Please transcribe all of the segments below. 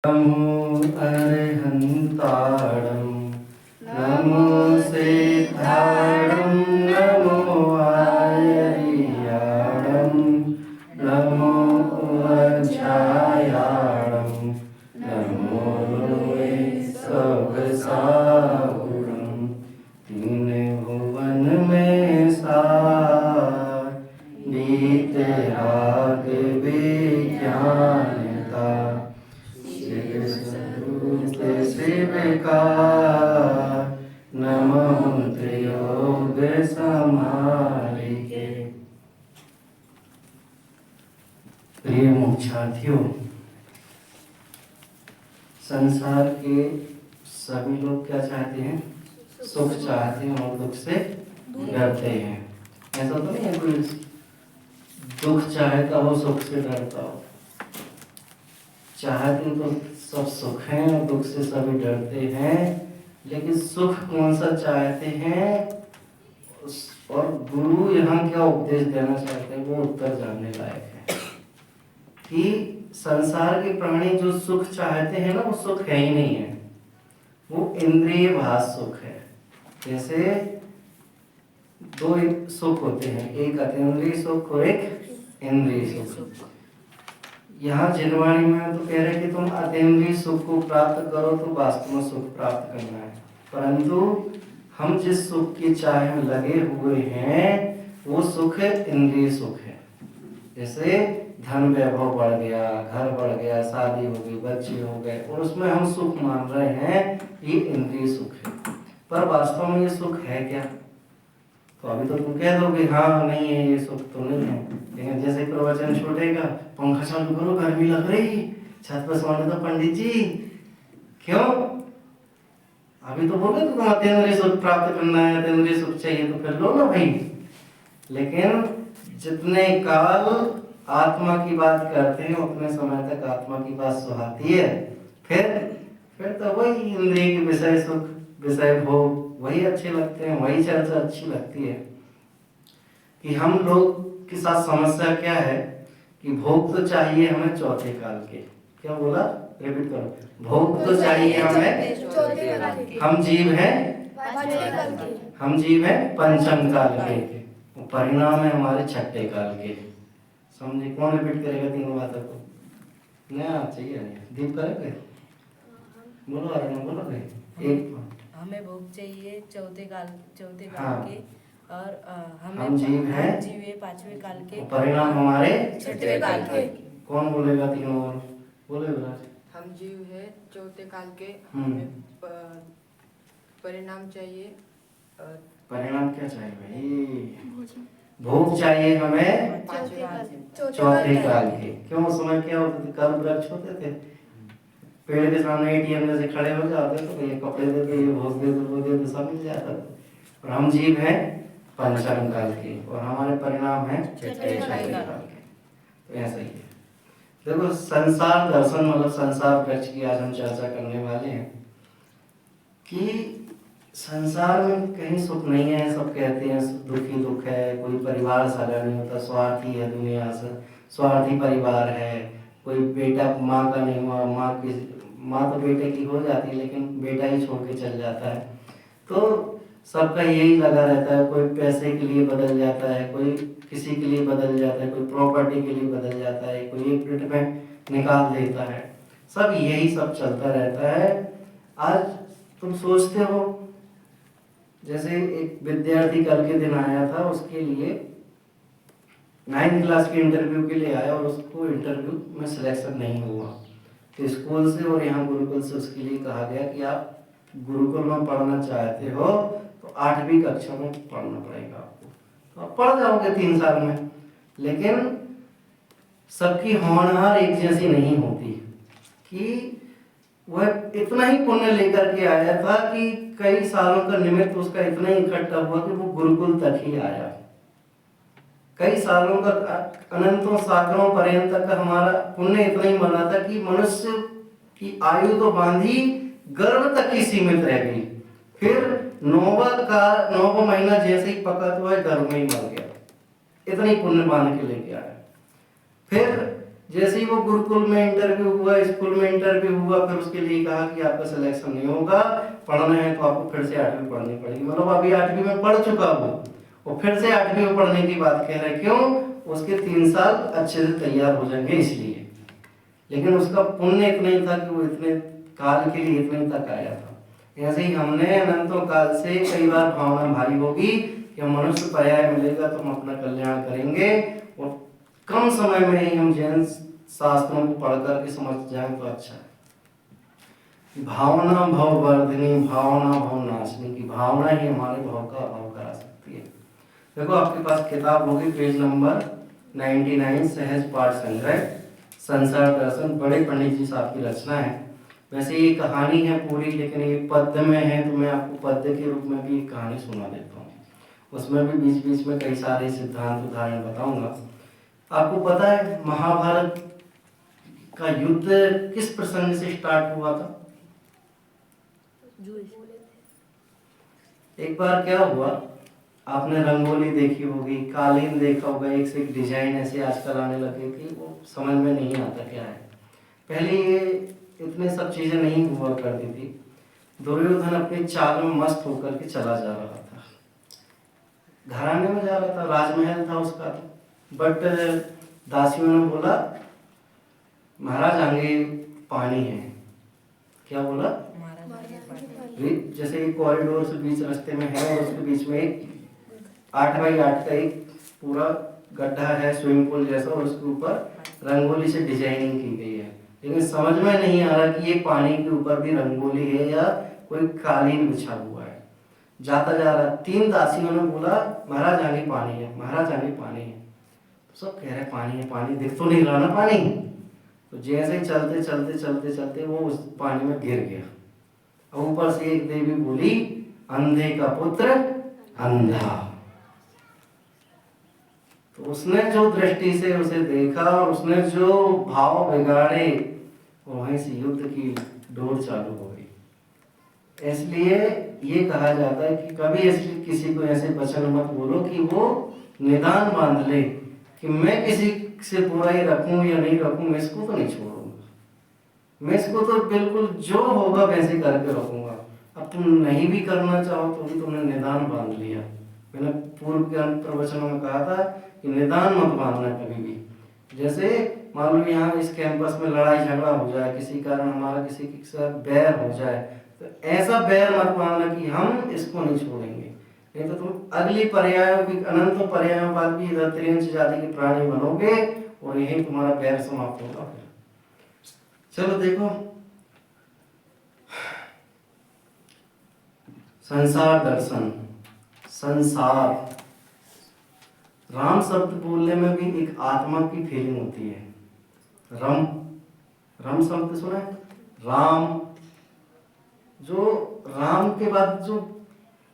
नमो अरहन्ताणं नमो सिद्धाणं नमो आयर्याणं नमो वज्रायाणं नमो लोये सबसाहुरं तीन भुवन में सार वीतराग विज्ञानता शिव का नमः योग समालिके। प्रिय मोक्षार्थियों, संसार के सभी लोग क्या चाहते हैं? सुख चाहते हैं और दुख से डरते हैं। ऐसा तो नहीं है कोई दुख चाहता हो सुख से डरता हो। चाहते तो सब सुख हैं और दुख से सभी डरते हैं, लेकिन सुख कौन सा चाहते हैं और गुरु यहाँ क्या उपदेश देना चाहते हैं वो उत्तर जानने लायक है। कि संसार के प्राणी जो सुख चाहते हैं ना, वो सुख है ही नहीं है, वो इंद्रिय भास सुख है। जैसे दो सुख होते हैं, एक अतीन्द्रिय सुख और एक इंद्रिय सुख। यहाँ जिनवाणी में तो कह रहे कि तुम अतीन्द्रिय सुख को प्राप्त करो तो वास्तव में सुख प्राप्त करना है, परंतु हम जिस सुख की चाह में लगे हुए हैं वो सुख इंद्रिय सुख है। जैसे धन वैभव बढ़ गया, घर बढ़ गया, शादी हो गई, बच्चे हो गए, और उसमें हम सुख मान रहे हैं ये इंद्रिय सुख है। पर वास्तव में ये सुख है क्या? तो अभी तो तुम कह दोगे हाँ नहीं है, ये सुख तो नहीं है। लेकिन जैसे प्रवचन छूटेगा, पंखा चालू करो, गर्मी लग रही, छत पर सोने दो पंडित जी, क्यों? अभी तो बोले तो तुम अतीन्द्रिय सुख प्राप्त करना है, अतीन्द्रिय सुख चाहिए तो फिर लो ना भाई। लेकिन जितने काल आत्मा की बात करते हैं उतने समय तक आत्मा की बात सुहाती है। फिर तो वही इंद्रिय के विषय सुख, विषय भोग वही अच्छे लगते हैं, वही चर्चा अच्छी लगती है। कि हम लोग के साथ समस्या क्या है कि भोग तो चाहिए हमें चौथे काल के। क्या बोला? रिपीट करो। भोग तो चाहिए हमें चौथे काल के। हम जीव हैं पंचम काल के, परिणाम है हमारे छठे काल के। समझे? कौन रिपीट करेगा तीनों बातों को? नया चाहिए दीप करेंगे, बोलो अरे बोलो भाई। एक हमें भोग चाहिए चौथे काल हाँ। के, और हम जीव हैं पांचवे काल के, परिणाम हमारे छठवे काल के। कौन बोलेगा तीनों? बोले विराज। हम जीव है चौथे काल के, हमें परिणाम चाहिए। परिणाम क्या चाहिए भाई? भोग चाहिए हमें चौथे काल के। क्यों? उस समय क्या होते थे? कर्म वृक्ष होते थे, पेड़ के सामने एटीएम जैसे खड़े हो जाते तो ये कपड़े दे दो, ये भोग दे दो, वो दे दो, सब मिल जाता था। और हम जीव हैं पंचम काल के और हमारे परिणाम हैं छठे काल के। तो ऐसा ही है। देखो, संसार दर्शन मतलब संसार वृक्ष की आज हम चर्चा करने वाले हैं कि संसार में कहीं सुख नहीं है। सब कहते हैं दुखी दुख है, कोई परिवार सारा नहीं होता, स्वार्थी है दुनिया से, स्वार्थी परिवार है। कोई बेटा माँ का नहीं हुआ, माँ तो बेटे की हो जाती है लेकिन बेटा ही छोड़ के चल जाता है। तो सबका यही लगा रहता है, कोई पैसे के लिए बदल जाता है, कोई किसी के लिए बदल जाता है, कोई प्रॉपर्टी के लिए बदल जाता है, कोई एक मिनट में निकाल देता है। सब यही सब चलता रहता है। आज तुम सोचते हो, जैसे एक विद्यार्थी कल के दिन आया था, उसके लिए 9th क्लास के इंटरव्यू के लिए आया और उसको इंटरव्यू में सिलेक्शन नहीं हुआ। तो स्कूल से और यहाँ गुरुकुल से उसके लिए कहा गया कि आप गुरुकुल में पढ़ना चाहते हो तो 8वीं कक्षा में पढ़ना पड़ेगा आपको, तो आप पढ़ जाओगे 3 साल में। लेकिन सबकी होनहार एक जैसी नहीं होती कि वह इतना ही पुण्य लेकर के आया था कि कई सालों का निमित्त उसका इतना ही इकट्ठा हुआ कि वो गुरुकुल तक ही आया। कई सालों का, अनंतों सागरों पर्यंत तक का हमारा पुण्य इतना ही बना था कि मनुष्य की आयु तो बांधी गर्भ तक ही सीमित रह गई। फिर 9वां महीना जैसे ही पका तो वह गर्भ में ही मर गया। इतनी पुण्य बांध के लेके आया। फिर जैसे ही वो गुरुकुल में इंटरव्यू हुआ, स्कूल में इंटरव्यू हुआ, फिर उसके लिए कहा कि आपका सिलेक्शन नहीं होगा, पढ़ना है तो आपको फिर से 8वीं पढ़नी पड़ेगी। मतलब अभी 8वीं में पढ़ चुका हूँ और फिर से 8वीं में पढ़ने की बात कह रहे हैं। क्यों? उसके 3 साल अच्छे से तैयार हो जाएंगे इसलिए। लेकिन उसका पुण्य इतना ही था कि वो इतने काल के लिए इतने तक आया था। ऐसे ही हमने अनंतों काल से कई बार भावना भारी होगी कि मनुष्य पर्याय मिलेगा तो हम अपना कल्याण करेंगे, और कम समय में ही हम जैन शास्त्रों को पढ़ करके समझ जाएं तो अच्छा है। भावना भव वर्धिनी, भावना भव नाशनी, की भावना ही हमारे भाव का अभाव करा सकती है। देखो आपके पास किताब होगी पेज नंबर 99, सहज पाठ संग्रह संसार दर्शन, बड़े पंडित जी साहब की रचना है। वैसे ये कहानी है पूरी, लेकिन ये पद्य में है तो मैं आपको पद्य के रूप में भी एक कहानी सुना देता हूँ। उसमें भी बीच बीच में कई सारे सिद्धांत उदाहरण बताऊंगा। आपको पता है महाभारत का युद्ध किस प्रसंग से स्टार्ट हुआ था? एक बार क्या हुआ, आपने रंगोली देखी होगी, कालीन देखा होगा, एक से एक डिजाइन ऐसे आजकल आने लगे कि वो समझ में नहीं आता क्या है। पहले ये इतने सब चीजें नहीं हुआ करती थी। दुर्योधन अपनी चाल में मस्त होकर के चला जा रहा था, घराने में जा रहा था, राजमहल था उसका। बट दासियों ने बोला महाराज आगे पानी है। क्या बोला? जैसे एक कॉरिडोर से बीच रास्ते में है और उसके बीच में एक 8x8 का एक पूरा गड्ढा है, स्विमिंग पूल जैसा, और उसके ऊपर रंगोली से डिजाइनिंग की गई है। लेकिन समझ में नहीं आ रहा कि ये पानी के ऊपर भी रंगोली है या कोई कालीन बिछा हुआ है। जाता जा रहा, 3 दासियों ने बोला महाराज आगे पानी है, महाराज आगे पानी है। सब कह रहे पानी है, पानी दिख तो नहीं रहा ना पानी। तो जैसे ही चलते चलते चलते चलते वो उस पानी में गिर गया। और ऊपर से एक देवी बोली अंधे का पुत्र अंधा। तो उसने जो दृष्टि से उसे देखा और उसने जो भाव बिगाड़े, वहीं से युद्ध की डोर चालू हो गई। इसलिए ये कहा जाता है कि कभी ऐसे किसी को ऐसे वचन मत बोलो कि वो निदान बांध ले कि मैं किसी से बुराई रखूं या नहीं रखूं, मैं इसको तो नहीं छोड़ूंगा, मैं इसको तो बिल्कुल जो होगा वैसे करके रखूंगा। अब तुम नहीं भी करना चाहो तो भी तुमने निदान बांध लिया। मैंने पूर्व के प्रवचनों में कहा था कि निदान मत बांधना कभी भी। जैसे मान लो यहाँ इस कैंपस में लड़ाई झगड़ा हो जाए, किसी कारण हमारा किसी के साथ बैर हो जाए, तो ऐसा बैर मत बांधना कि हम इसको नहीं छोड़ेंगे, नहीं तो तुम अगली पर्यायों की अनंत पर्यायों बाद भी इधर त्रिंश जाति के प्राणी बनोगे और यही तुम्हारा बैर समाप्त होगा। चलो देखो, संसार दर्शन, संसार, राम शब्द बोलने में भी एक आत्मा की फीलिंग होती है। रम, रम शब्द सुना है? राम, जो राम के बाद जो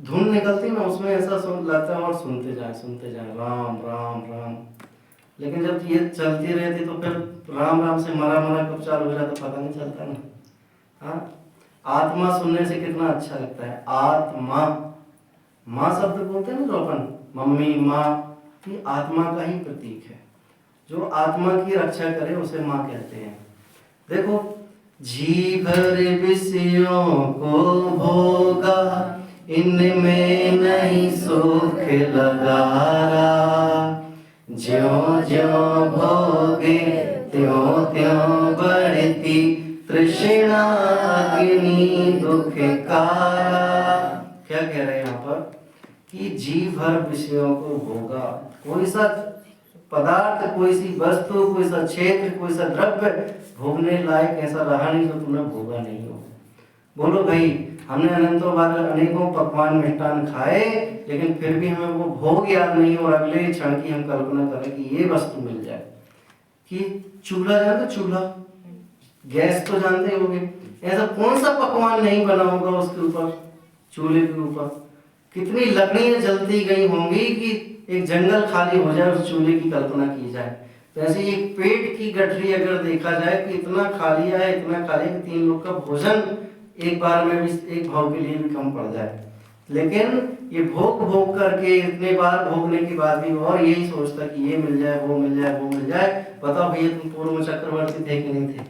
धुन निकलती ना उसमें ऐसा सुन लगता है और सुनते जाए राम राम राम। लेकिन जब ये चलती रहती तो फिर राम राम से मरा मरा कब चालू हो जाता पता नहीं चलता ना। हाँ, आत्मा सुनने से कितना अच्छा लगता है। आत्मा, माँ शब्द बोलते हैं ना जो अपन, मम्मी माँ, ये आत्मा का ही प्रतीक है। जो आत्मा की रक्षा करे उसे माँ कहते हैं। देखो, जी भर विषयों को भोगा, इनमें नहीं सुख लगारा, ज्यों ज्यों भोगे त्यों त्यों बढ़ती तृष्णा अग्नि दुख कारा। क्या कह रहे हैं यहाँ पर कि जी भर विषयों को भोगा, कोई सा पदार्थ, कोई सी वस्तु, कोई सा क्षेत्र, कोई सा द्रव्य भोगने लायक ऐसा रहा नहीं जो तुमने भोगा नहीं हो। बोलो भाई, हमने अनंतों बार अनेकों पकवान मिष्टान खाए, लेकिन फिर भी हमें वो भोग याद नहीं और अगले क्षण की हम कल्पना करें कि ये वस्तु मिल जाए। कि चूल्हा जानते, चूल्हा, गैस तो जानते होंगे, ऐसा कौन सा पकवान नहीं बना होगा उसके ऊपर, चूल्हे के ऊपर कितनी लकड़ियां जलती गई होंगी कि एक जंगल खाली हो जाए उस चूल्हे की कल्पना की जाए। तो ऐसे एक पेट की गठरी अगर देखा जाए कि इतना खाली है, इतना खाली कि 3 लोग का भोजन एक बार में भी एक भाव के लिए भी कम पड़ जाए। लेकिन ये भोग भोग करके इतने बार भोगने के बाद भी और यही सोचता कि ये मिल जाए, वो मिल जाए, वो मिल जाए। बताओ भैया, तुम पूर्व में चक्रवर्ती थे कि नहीं थे?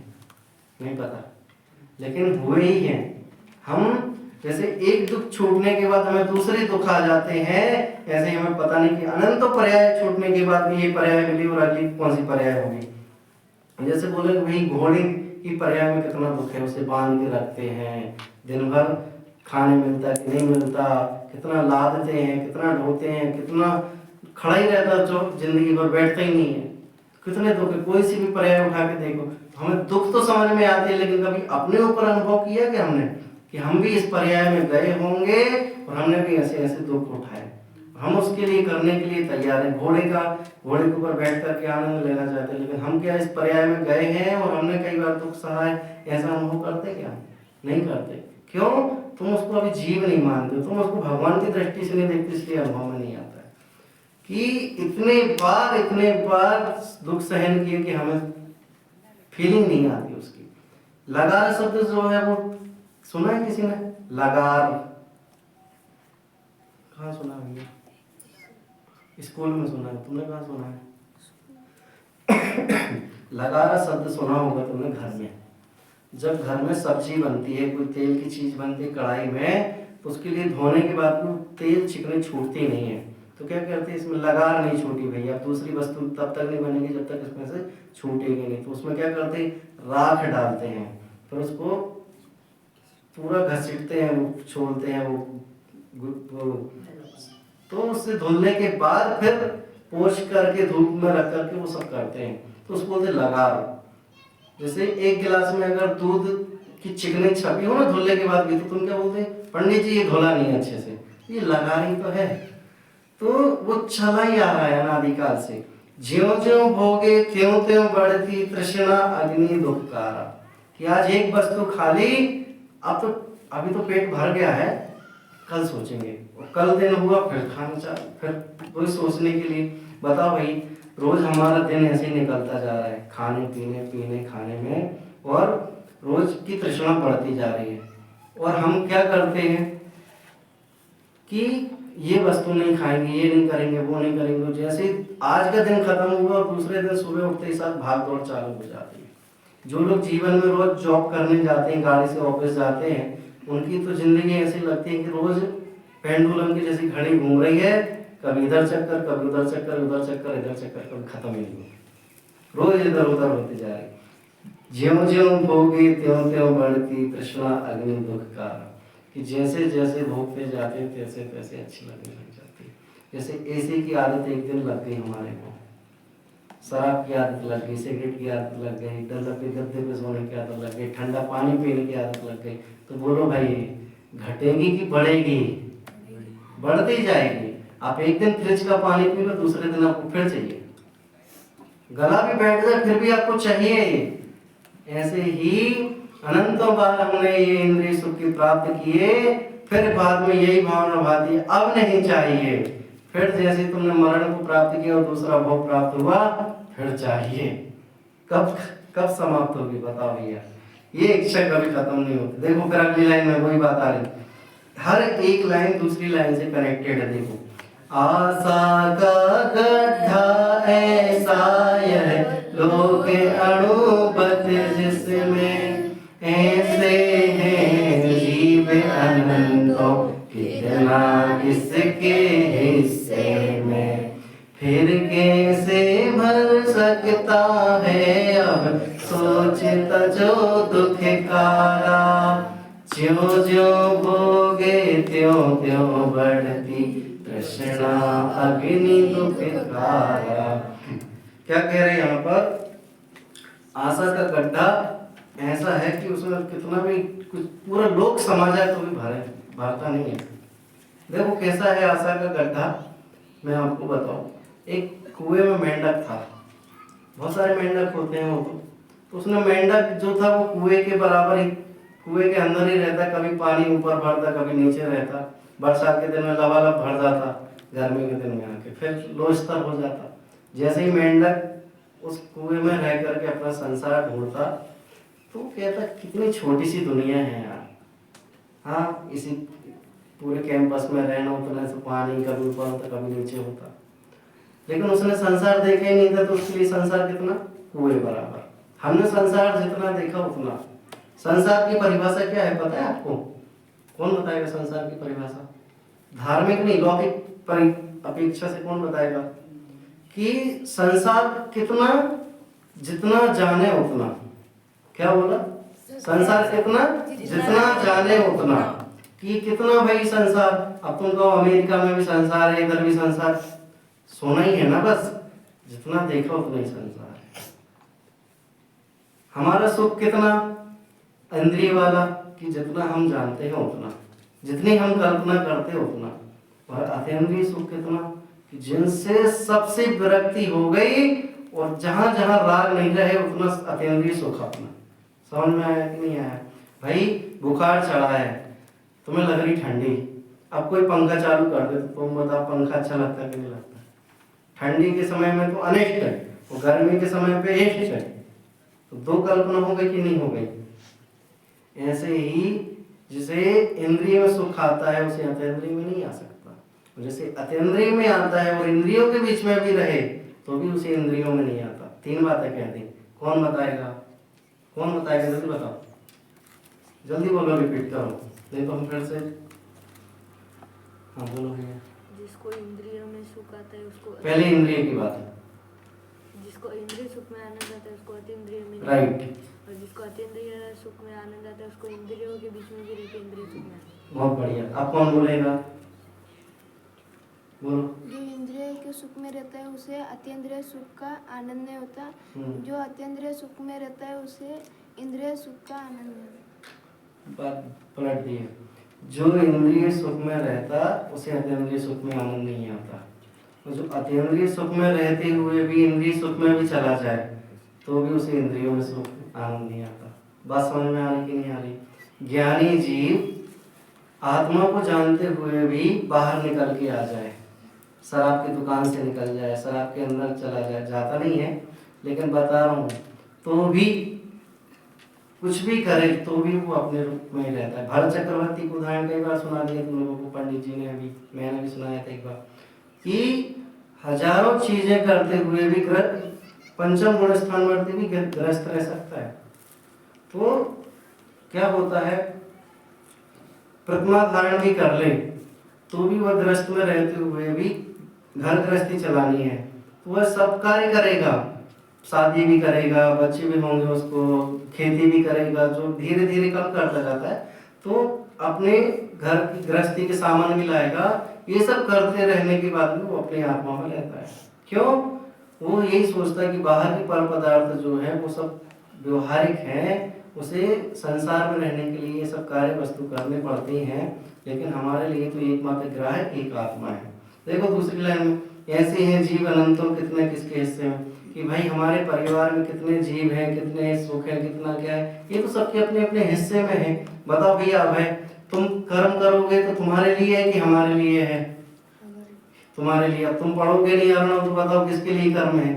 नहीं पता, लेकिन हुए ही हैं। हम जैसे एक दुख छूटने के बाद हमें दूसरे दुख आ जाते हैं, ऐसे ही हमें पता नहीं कि अनंत पर्याय छूटने के बाद भी ये पर्याय मिली और अगली कौन सी पर्याय होगी। जैसे बोले भाई घोड़े की पर्याय में कितना दुख है, उसे बांध के रखते हैं, दिन भर खाने मिलता कि नहीं मिलता, कितना लादते हैं, कितना ढोते हैं, कितना खड़ा ही रहता, जो जिंदगी भर बैठता ही नहीं है। कितने दुख है, कोई सी भी पर्याय उठा के देखो, हमें दुख तो समझ में आते हैं, लेकिन कभी अपने ऊपर अनुभव किया कि हमने कि हम भी इस पर्याय में गए होंगे और हमने भी ऐसे ऐसे दुख उठाए। हम उसके लिए करने के लिए तैयार हैं। घोड़े के ऊपर बैठ करके आनंद लेना चाहते हैं, लेकिन हम क्या इस पर्याय में गए हैं और हमने कई बार दुख सहा है, ऐसा अनुभव करते क्या? नहीं करते। क्यों? तुम उसको अभी जीव नहीं मानते, तुम उसको भगवान की दृष्टि से नहीं देखते, इसलिए अनुभव में नहीं आता है कि इतने बार दुख सहन किए कि हमें फीलिंग नहीं आती उसकी। लगार शब्द जो है वो सुना है किसी ने? लगार कहाँ सुना भैया? स्कूल में सुना है, तुमने कहाँ सुना है? लगारा शब्द सुना होगा तुमने घर में। जब घर में सब्जी बनती है, कोई तेल की चीज बनती है कढ़ाई में, तो उसके लिए धोने के बाद भी तेल चिकने छूटती नहीं है, तो क्या करते हैं, इसमें लगार नहीं छूटी भैया, दूसरी वस्तु तब तक नहीं बनेगी जब तक इसमें से छूटेगी नहीं। तो उसमें क्या करते हैं, राख डालते हैं, फिर उसको पूरा घसीटते हैं, वो छोड़ते हैं, वो तो उससे धुलने के बाद फिर पोंछ करके धूप में रख करके वो सब करते हैं, तो उसको बोलते लगार। जैसे एक गिलास में अगर दूध की चिकनी छपी हो ना धुलने के बाद भी, तो तुम क्या बोलते हैं, पंडित जी ये धुला नहीं अच्छे से, ये लगार ही तो है। तो वो चला ही आ रहा है अनादिकाल से। ज्यों ज्यों भोगे त्यों त्यों बढ़ती तृष्णा अग्नि दुखकारा। कि आज एक वस्तु खाली, अब तो अभी तो पेट भर गया है, कल सोचेंगे, और कल दिन हुआ फिर खाना चाह, फिर वही सोचने के लिए। बताओ भाई, रोज हमारा दिन ऐसे ही निकलता जा रहा है, खाने पीने खाने में, और रोज की तृष्णा बढ़ती जा रही है। और हम क्या करते हैं कि ये वस्तु नहीं खाएंगे, ये नहीं करेंगे, वो नहीं करेंगे। जैसे आज का दिन खत्म हुआ और दूसरे दिन सुबह उठते ही साथ भाग दौड़ चालू हो जाती है। जो लोग जीवन में रोज जॉब करने जाते हैं, गाड़ी से ऑफिस जाते हैं, उनकी तो जिंदगी ऐसी लगती है कि रोज पेंडुलम की जैसी घड़ी घूम रही है, कभी इधर चक्कर, कभी उधर चक्कर, उधर चक्कर, इधर चक्कर, कभी खत्म ही नहीं, रोज इधर उधर होती जा रही। ज्यों ज्यों भोगे त्यों त्यों बढ़ती तृष्णा अग्नि दुखकारा। कि जैसे जैसे भोगते जाते हैं तैसे तैसे अच्छी लगने लग जाती है। जैसे एसी की आदत एक दिन लग गई हमारे को, शराब की आदत लग गई, सिगरेट की आदत लग गई, डल्ला पे गद्दे पे सोने की आदत लग गई, ठंडा पानी पीने की आदत लग गई, तो बोलो भाई घटेगी कि बढ़ेगी? बढ़ती जाएगी। आप एक दिन फ्रिज का पानी पी लो, दूसरे दिन आपको फिर चाहिए, गला भी बैठ जाए फिर भी आपको चाहिए। ऐसे ही अनंतों बार हमने ये इंद्रिय सुख की प्राप्त किए, फिर बाद में यही भावना भाती अब नहीं चाहिए। फिर जैसे तुमने मरण को प्राप्त किया और दूसरा भोग प्राप्त हुआ, फिर चाहिए। कब कब समाप्त होगी बताओ भैया? ये इच्छा कभी खत्म नहीं होती। देखो फिर अगली लाइन में वही बात आ रही, हर एक लाइन दूसरी लाइन से कनेक्टेड है। देखो, आशा का गड्ढा ऐसा यह लोग अणुबद्ध जिसमें ऐसे हैं जीव अनंतों कितना किसके हिस्से में, फिर कैसे भर सकता है अब सोचता जो दुख काला। ज्यों ज्यों भोगे त्यों त्यों बढ़ती तृष्णा अग्नि दुखकारा। क्या कह रहे हैं यहाँ पर? आशा का गड्ढा ऐसा है कि उसमें कितना भी कुछ पूरा लोक समा जाए तो भी भरता नहीं है। देखो कैसा है आशा का गड्ढा, मैं आपको बताऊं। एक कुएं में मेंढक था, बहुत सारे मेंढक होते हैं वो, तो उसने मेंढक जो था वो कुएं के बराबर ही, कुएं के अंदर ही रहता, कभी पानी ऊपर भरता कभी नीचे रहता, बरसात के दिन में लबालब भर जाता, गर्मी के दिन में आके फिर लो स्तर हो जाता। जैसे ही मेंढक उस कुएं में रह करके अपना संसार ढूंढता, तो कहता कितनी छोटी सी दुनिया है यार। हाँ, इसी पूरे कैंपस में रहना, उतने से पानी कभी ऊपर होता कभी नीचे होता, लेकिन उसने संसार देखा ही नहीं था, तो उसके लिए संसार कितना कुएं बराबर। हमने संसार जितना देखा उतना। संसार की परिभाषा क्या है पता है आपको? कौन बताएगा संसार की परिभाषा? धार्मिक नहीं, लौकिक अपेक्षा से कौन बताएगा कि संसार कितना? जितना जाने उतना। क्या बोला? संसार कितना? जितना जाने उतना। कि कितना भाई संसार? अब तुम कहो अमेरिका में भी संसार है, इधर भी संसार, सोना ही है ना बस। जितना देखा उतना ही संसार है। हमारा सुख कितना इंद्रिय वाला, कि जितना हम जानते हैं उतना, जितनी हम कल्पना करते उतना। और अतीन्द्रिय सुख कितना? कि जिनसे सबसे विरक्ति हो गई और जहां जहां राग नहीं रहे उतना अतीन्द्रिय सुख अपना। समझ में आया कि नहीं आया? भाई बुखार चढ़ा है, तुम्हें लग रही ठंडी, अब कोई पंखा चालू कर दे तो तुम बताओ पंखा अच्छा लगता है कि नहीं लगता? ठंडी के समय में तो अनिष्ट है और गर्मी के समय पे इष्ट है, तो दो कल्पना हो गई कि नहीं हो गई? ऐसे ही जिसे इंद्रिय में सुख आता है उसे अतीन्द्रिय में नहीं आ सकता, जैसे अतीन्द्रिय में आता है और इंद्रियों के बीच में भी रहे तो भी उसे इंद्रियों में नहीं आता। तीन बातें कह दी। कौन बताएगा? कौन बताएगा? जल्दी बताओ, जल्दी बोलो, रिपीट करो, नहीं तो हम फिर से। हाँ बोलो भैया। जिसको इंद्रियों में सुख आता है उसको, पहले इंद्रिय की बात है, जिसको इंद्रिय सुख में आनंद आता है उसको अतीन्द्रिय में, राइट। और जिसको अतीन्द्रिय सुख में आनंद आता है उसको इंद्रियों के बीच में भी रहकर इंद्रिय सुख में आता है। बहुत बढ़िया। अब कौन बोलेगा? बोलो। जो इंद्रिय के सुख में रहता है उसे अतीन्द्रिय सुख का आनंद नहीं होता, जो अतीन्द्रिय सुख में रहता है उसे इंद्रिय सुख का आनंद नहीं होता। बात पलट दी है। जो इंद्रिय सुख में रहता उसे अतीन्द्रिय सुख में आनंद नहीं आता, और जो अतीन्द्रिय सुख में रहते हुए भी इंद्रिय सुख में भी चला जाए तो भी उसे इंद्रियों में सुख आनंद नहीं आता। बात समझ में आ रही कि नहीं आ रही? ज्ञानी जीव आत्मा को जानते हुए भी बाहर निकल के आ जाए, शराब की दुकान से निकल जाए, शराब के अंदर चला जाए, जाता नहीं है लेकिन बता रहा हूँ, तो भी कुछ भी करे तो भी वो अपने रूप में ही रहता है। भरत चक्रवर्ती को उदाहरण कई बार सुना दिया तुम लोगों को, पंडित जी ने अभी, मैंने भी सुनाया था एक बार, कि हजारों चीजें करते हुए भी पंचम गुण स्थानवर्ती भी ग्रस्त रह सकता है। तो क्या होता है, प्रतिमा धारण भी कर ले तो भी वह ग्रस्त में रहते हुए भी घर गृहस्थी चलानी है, तो वह सब कार्य करेगा, शादी भी करेगा, बच्चे भी होंगे उसको, खेती भी करेगा, जो धीरे धीरे कम करता जाता है, तो अपने घर की गृहस्थी के सामान भी लाएगा। ये सब करते रहने के बाद भी वो अपने आत्मा में रहता है। क्यों? वो यही सोचता है कि बाहर के पर पदार्थ जो है वो सब व्यवहारिक हैं, उसे संसार में रहने के लिए ये सब कार्य वस्तु करने पड़ते हैं, लेकिन हमारे लिए तो एकमात्र ग्राहक एक आत्मा है। देखो दूसरी लाइन में, ऐसे हैं जीव अनंतों कितने किसके हिस्से में, कि भाई हमारे परिवार में कितने जीव हैं, कितने सुख है, कितना क्या है, ये तो सबके अपने अपने हिस्से में है। बताओ भैया, अब है तुम कर्म करोगे तो तुम्हारे लिए है कि हमारे लिए है? तुम्हारे लिए। अब तुम पढ़ोगे नहीं अर्णव तो बताओ किसके लिए कर्म है?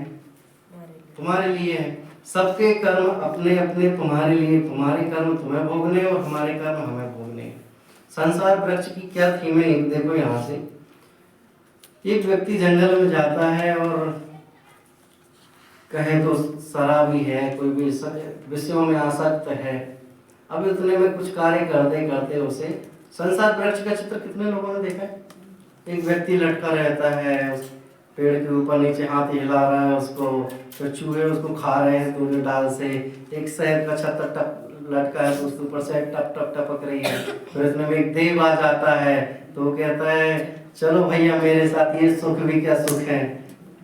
तुम्हारे लिए है। सबके कर्म अपने अपने तुम्हारे लिए, तुम्हारे कर्म तुम्हें भोगने और हमारे कर्म हमें भोगने। संसार वृक्ष की क्या थीम है देखो यहाँ से। एक व्यक्ति जंगल में जाता है और कहे तो शराबी है, कोई भी विषयों में आसक्त है, अब इतने में कुछ कार्य करते करते उसे, संसार वृक्ष का चित्र कितने लोगों ने देखा है? एक व्यक्ति लटका रहता है उस पेड़ के ऊपर, नीचे हाथ हिला रहा है उसको, तो चूहे उसको खा रहे हैं दोनों डाल से, एक शहद का छत्ता टप लटका है तो उसके ऊपर से टप टप टपक रही है, फिर इसमें एक देव आ जाता है तो वो कहता है चलो भैया मेरे साथ, ये सुख भी क्या सुख है।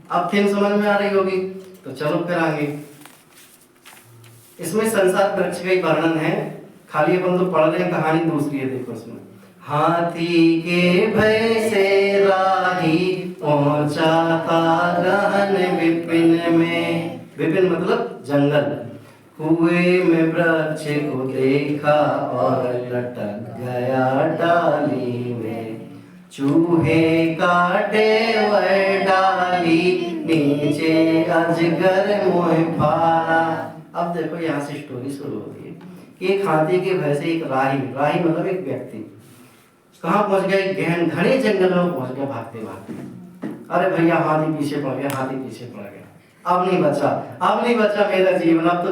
अब थीम समझ में आ रही होगी, तो चलो फिर आगे। इसमें संसार वृक्ष का ही वर्णन है, खाली अपन तो पढ़ रहे हैं, कहानी दूसरी है। देखो इसमें, हाथी के भय से राही पहुंचा था गहन विपिन में, विपिन मतलब जंगल, कुएं में वृक्ष को देखा और लटक गया डाली में, चूहे काटे वह डाली नीचे अजगर मोह फाला। अब देखो यहाँ से स्टोरी शुरू हो रही है कि एक हाथी के भय से एक राही, राही मतलब एक व्यक्ति, कहाँ पहुंच गया, गहन घने जंगल में पहुंच गया भागते भागते। अरे भैया हाथी पीछे पड़ गया, हाथी पीछे पड़ गया, अब नहीं बचा, अब नहीं बचा मेरा जीवन, अब तो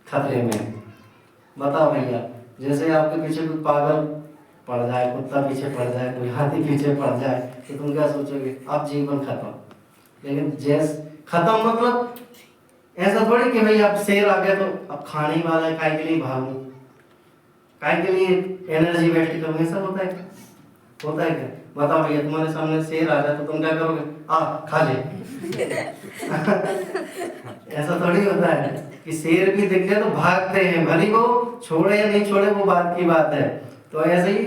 खतरे में। बताओ भैया, जैसे आपके पीछे कोई पागल पड़ जाए, कुत्ता पीछे पड़ जाए, कोई हाथी पीछे पड़ जाए, तो तुम क्या सोचोगे, अब जीवन खत्म। लेकिन जैसे खत्म मतलब ऐसा थोड़ी कि भाई अब शेर आ गया तो अब खाने ही वाला है, काय के लिए भागूं, काय के लिए एनर्जी वेस्ट करूं, ऐसा होता है? होता है क्या? बताओ भैया, तुम्हारे सामने शेर आ जाए तो तुम क्या करोगे, आ खा ले। ऐसा थोड़ी होता है कि शेर भी दिख गया तो भागते हैं, भले वो छोड़े या नहीं छोड़े वो बात की बात है। तो ऐसे ही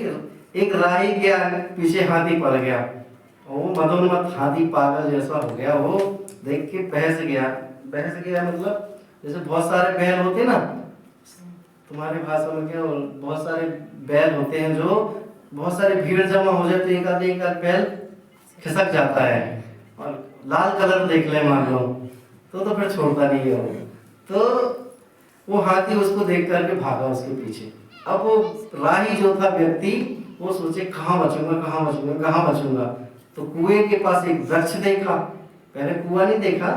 एक राही गया, पीछे हाथी पड़ गया, वो मदोन्मत्त हाथी पागल जैसा हो गया, वो देख के बहस गया। बहस गया मतलब जैसे बहुत सारे बैल होते ना, तुम्हारी भाषा में क्या, बहुत सारे बैल होते हैं, जो बहुत सारी भीड़ जमा हो जाती है, एक आध बैल खिसक जाता है और लाल कलर देख ले मान लो तो फिर छोड़ता नहीं है वो। तो वो हाथी उसको देख करके भागा उसके पीछे। अब वो राही जो था व्यक्ति, वो सोचे कहाँ बचूंगा, कहाँ बचूंगा, कहाँ बचूंगा। तो कुएं के पास एक वृक्ष देखा, पहले कुआं नहीं देखा,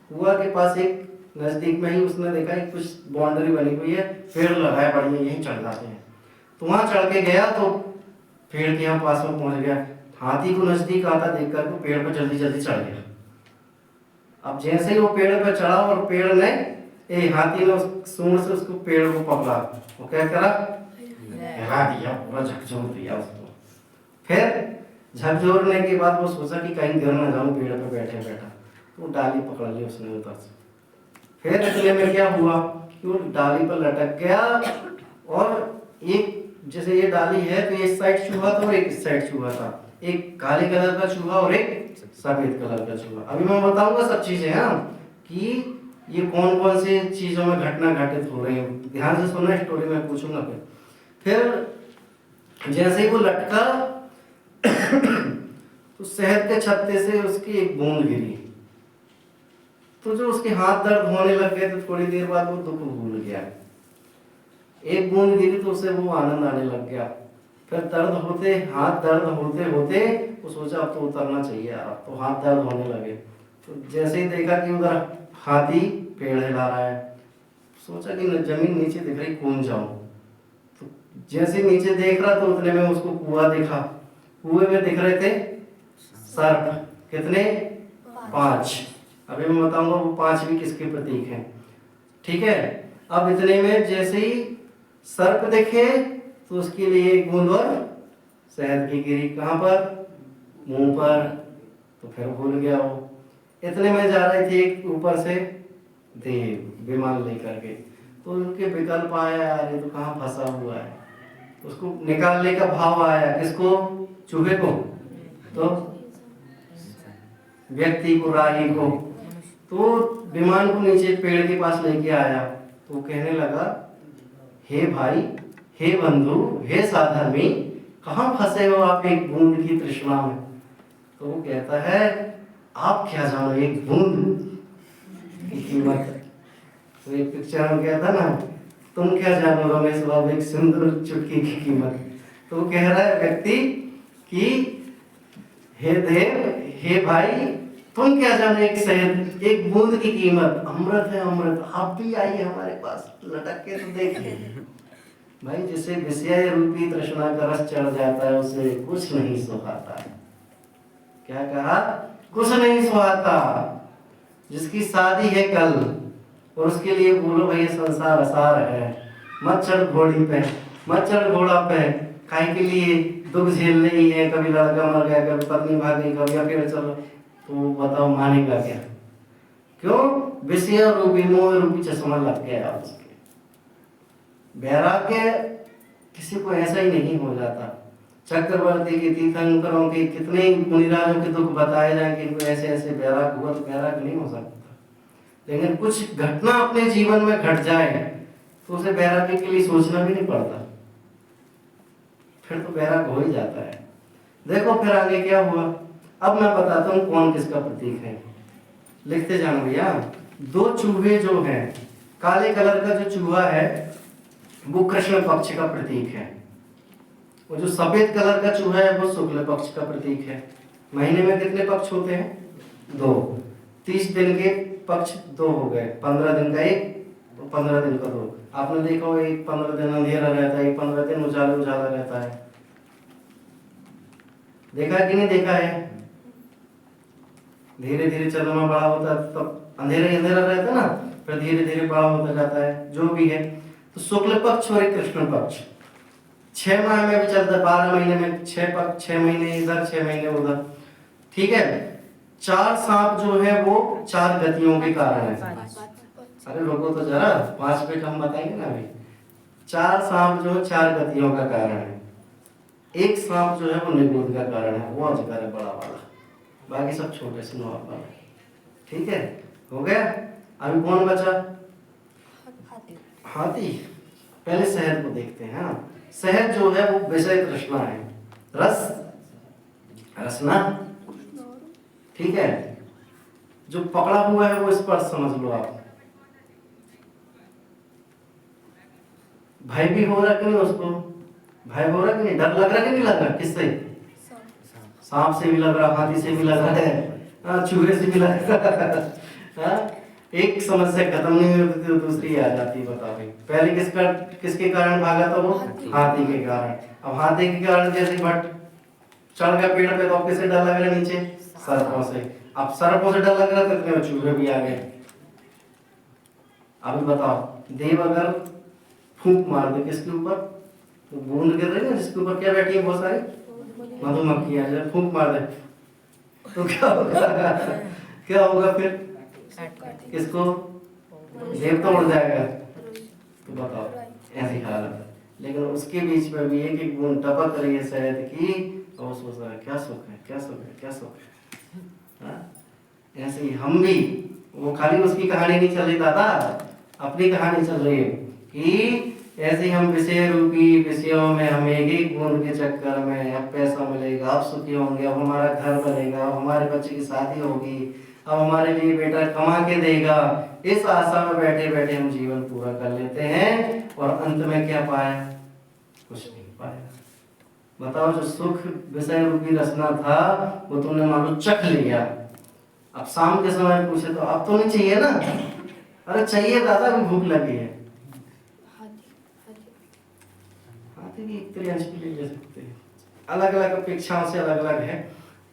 कुआं के पास एक नजदीक में ही उसने देखा एक कुछ बाउंड्री बनी हुई है, पेड़ लगाए बढ़िया, यहीं चढ़ जाते हैं। तो वहां चढ़ के गया तो पेड़ के यहाँ पास में पहुंच गया, हाथी को नजदीक आता देख कर पेड़ पर जल्दी जल्दी चढ़ गया। अब जैसे ही वो पेड़ पर चढ़ा और पेड़ ने हाथी ने सूंड से उसको पेड़ को पकड़ा, वो क्या करा, हिला दिया, पूरा झकझोर दिया उसको। फिर झकझोरने के बाद वो सोचा कि कहीं गिर ना जाऊं पेड़ पे बैठे बैठा, तो डाली पकड़ ली उसने उधर से। फिर अगले में क्या हुआ कि वो डाली पर लटक गया और एक जैसे ये डाली है तो एक साइड चूहा था और एक साइड चूहा था, एक काले कलर का चूहा और एक सफेद कलर का चूहा। अभी मैं बताऊंगा सब चीजें कि ये कौन कौन से चीजों में घटना घटित हो रही है, ध्यान से सुनना, स्टोरी में पूछूंगा। फिर जैसे ही वो लटका तो शहद के छत्ते से उसकी एक बूंद गिरी, तो जो उसके हाथ दर्द होने लग गए तो थोड़ी देर बाद वो दुख भूल गया। एक बूंद गिरी तो उसे वो आनंद आने लग गया। फिर दर्द होते, हाथ दर्द होते होते वो सोचा अब तो उतरना चाहिए, अब तो हाथ दर्द होने लगे। तो जैसे ही देखा कि उधर हाथी पेड़ हिला रहा है, सोचा कि जमीन नीचे दिख रही, कूद जाऊं। तो जैसे नीचे देख रहा तो उतने में उसको कुआं दिखा, कुएं में दिख रहे थे सर्प, कितने, 5। अभी मैं बताऊंगा वो 5 भी किसके प्रतीक हैं, ठीक है। अब इतने में जैसे ही सर्प देखे तो उसके लिए एक बूंद और शहद की गिरी, कहाँ पर, मुंह पर। तो फिर भूल गया वो। इतने में जा रहे थे एक ऊपर से देव विमान लेकर के, तो उनके विकल्प आया, यार ये तो कहाँ फंसा हुआ है, उसको निकालने का भाव आया, किसको, चूहे को, तो व्यक्ति को, राही को। तो विमान को नीचे पेड़ के पास लेके आया, तो कहने लगा, हे भाई, हे बंधु, हे साधर्मी, कहाँ फंसे हो आप एक बूंद की तृष्णा में। तो वो कहता है, आप क्या जानो एक बूंद की कीमत। तो एक पिक्चर में कहता ना, तुम क्या जानो रमेश बाबू एक सुंदर चुटकी की कीमत। तो कह रहा है व्यक्ति कि हे देव, हे भाई, तुम क्या जानो एक शहद, एक बूंद की कीमत, अमृत है अमृत, आप भी आइए हमारे पास, लटक के तो देखिए। भाई जिसे विषय रूपी तृष्णा का रस चढ़ जाता है उसे कुछ नहीं सुहाता है। क्या कहा, कुछ नहीं सुहाता। जिसकी शादी है कल और उसके लिए बोलो भाई संसार असार है, मत चढ़ घोड़ी पे, मत चढ़ घोड़ा पे, काहे के लिए दुख झेलने ही है, कभी लड़का मर गया, कभी पत्नी भाग गई, कभी अकेले चलो, तो बताओ मानेगा क्या। क्यों, विषय रूपी मोह रूपी चश्मा लग गया उसके। वैराग्य किसी को ऐसा ही नहीं हो जाता। चक्रवर्ती के, तीर्थंकरों के, कितने मुनिराजों के दुख बताए जाए कि इनको ऐसे ऐसे वैराग हुआ, तो वैराग नहीं हो सकता। लेकिन कुछ घटना अपने जीवन में घट जाए तो उसे वैराग्य के लिए सोचना भी नहीं पड़ता, फिर तो वैराग हो ही जाता है। देखो फिर आगे क्या हुआ, अब मैं बताता हूँ कौन किसका प्रतीक है, लिखते जानो भैया। 2 चूहे जो हैं, काले कलर का जो चूहा है वो कृष्ण पक्ष का प्रतीक है, वो जो सफेद कलर का चूहा है वो शुक्ल पक्ष का प्रतीक है। महीने में कितने पक्ष होते हैं? 2। 30 दिन के पक्ष 2 हो गए, 15 दिन का एक, 15 दिन का 2। आपने देखा हो एक 15 दिन अंधेरा रहता है, एक 15 दिन उजाला उजाला रहता है, देखा है कि नहीं देखा है? धीरे धीरे चंद्रमा बड़ा होता है तब अंधेरा ही अंधेरा रहता है ना, फिर धीरे धीरे बड़ा होता जाता है, जो भी है। तो शुक्ल पक्ष और एक कृष्ण पक्ष 6 माह में भी चलता है, 12 महीने में 6 पक्ष, 6 महीने इधर 6 महीने उधर, ठीक है। 4 सांप जो है वो 4 गतियों के कारण है। अरे रुको तो जरा, 5 मिनट हम बताएंगे ना अभी। 4 सांप जो 4 गतियों का कारण है, एक सांप जो है वो निगूढ़ का कारण है, वो अजगर है बड़ा वाला, बाकी सब छोटे से नॉर्मल है, ठीक है। हो गया। अभी कौन बचा? हाथी। पहले शहद को देखते हैं। हाँ, शहद जो है वो विषय तृष्णा है, रसना, ठीक है। जो पकड़ा हुआ है वो स्पर्श समझ लो आप। भय भी हो रहा कि नहीं उसको? भय हो रहा कि नहीं? डर लग रहा कि नहीं लग रहा? किससे? सांप से भी लग रहा, हाथी से भी लग रहा है, चूहे से भी लग रहा है। एक समस्या खत्म नहीं होती तो दूसरी आ जाती। बताओ भाई, पहले किसके कारण भागा था वो? हाथी के कारण। अब हाथी के कारण जैसे भट्ट चढ़ गया पेड़ पे तो अब किससे डर लग रहा नीचे? सर्पों से। अब सर्पों से डर लग रहा था इतने चूहे भी आ गए। अभी बताओ, देव अगर फूंक मार दे किसके ऊपर, तो बूंद गिर रही है जिसके ऊपर क्या बैठी है बहुत सारी मधुमक्खियां, जब फूंक मार दे तो क्या होगा? क्या होगा फिर? किसको? देव तो उड़ जाएगा। तो बताओ, ऐसी हालत है। लेकिन उसके बीच में भी एक एक बूंद टपक रही है शहद की, और सोच रहा है क्या सुख है, क्या सुख है, क्या सुख है। ऐसे ही हम भी, वो खाली उसकी कहानी नहीं चल रही दादा, अपनी कहानी चल रही है कि ऐसे हम विषय रूपी विषयों में हम एक बूंद के चक्कर में, अब पैसा मिलेगा, अब सुखी होंगे, अब हमारा घर बनेगा, अब हमारे बच्चे की शादी होगी, अब हमारे लिए बेटा कमा के देगा, इस आशा में बैठे बैठे हम जीवन पूरा कर लेते हैं, और अंत में क्या पाया? कुछ नहीं पाया। बताओ, जो सुख विषय रूपी रचना था वो तुमने मान लो चख लिया। अब शाम के समय पूछे तो अब तो नहीं चाहिए ना? अरे चाहिए दादा, भी भूख लगी है। हाथी की एक तरह के लिए ले सकते हैं, अलग अलग अपेक्षाओं से अलग अलग है।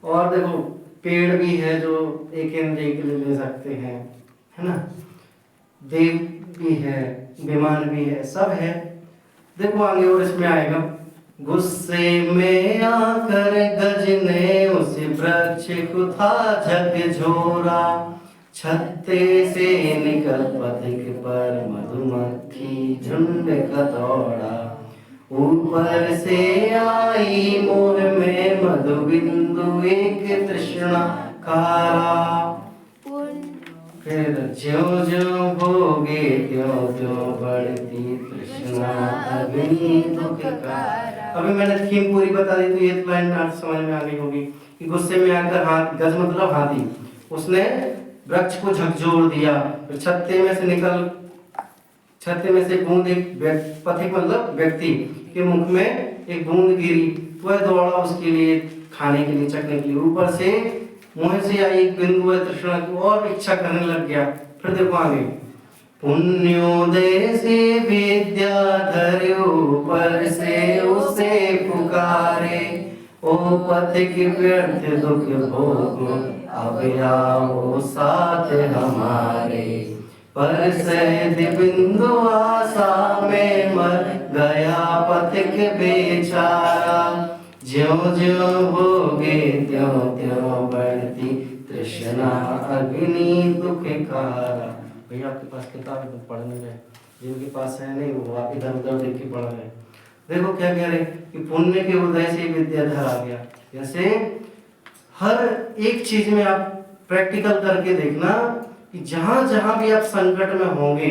और देखो, पेड़ भी है जो एक इंद्रिय के लिए ले सकते हैं, है ना। देव भी है, विमान भी है, सब है। देखो आगे और इसमें आएगा, गुस्से में आकर गज ने उस वृक्ष को था झकझोरा, छत्ते से निकल पथिक पर मधुमक्खी झुंड का दौड़ा, ऊपर से आई मोह में मधु बिंदु एक तृष्णा कारा, फिर ज्यों ज्यों भोगे त्यों त्यों बढ़ती तृष्णा अग्नि दुख कारा। अभी मैंने थीम पूरी बता दी तो ये लाइन अर्थ समझ में आ गई होगी कि गुस्से में आकर गज मतलब हाथी, उसने वृक्ष को झकझोर दिया, फिर छत्ते में से बूंद एक पथिक मतलब व्यक्ति के मुख में एक बूंद गिरी, वह दौड़ा उसके लिए खाने के लिए, चखने के लिए। ऊपर से मुंह से आई एक बिंदु तृष्णा की और इच्छा करने लग गया। फिर देखो आगे, पुण्योदय से विद्याधर ऊपर से उसे पुकारे, ओ पथिक व्यर्थ दुख भोग अब आओ साथ हमारे, पर सहज बिंदु आशा में मर गया पथिक बेचारा, ज्यों ज्यों भोगे त्यों त्यों बढ़ती तृष्णा अग्नि दुख कारा। भैया आपके पास किताब है तो पढ़ने गए, जिनके पास है नहीं वो आप इधर उधर देख के पढ़ रहे। देखो क्या कह रहे कि पुण्य के उदय से विद्याधर आ गया। जैसे हर एक चीज में आप प्रैक्टिकल करके देखना कि जहां जहां भी आप संकट में होंगे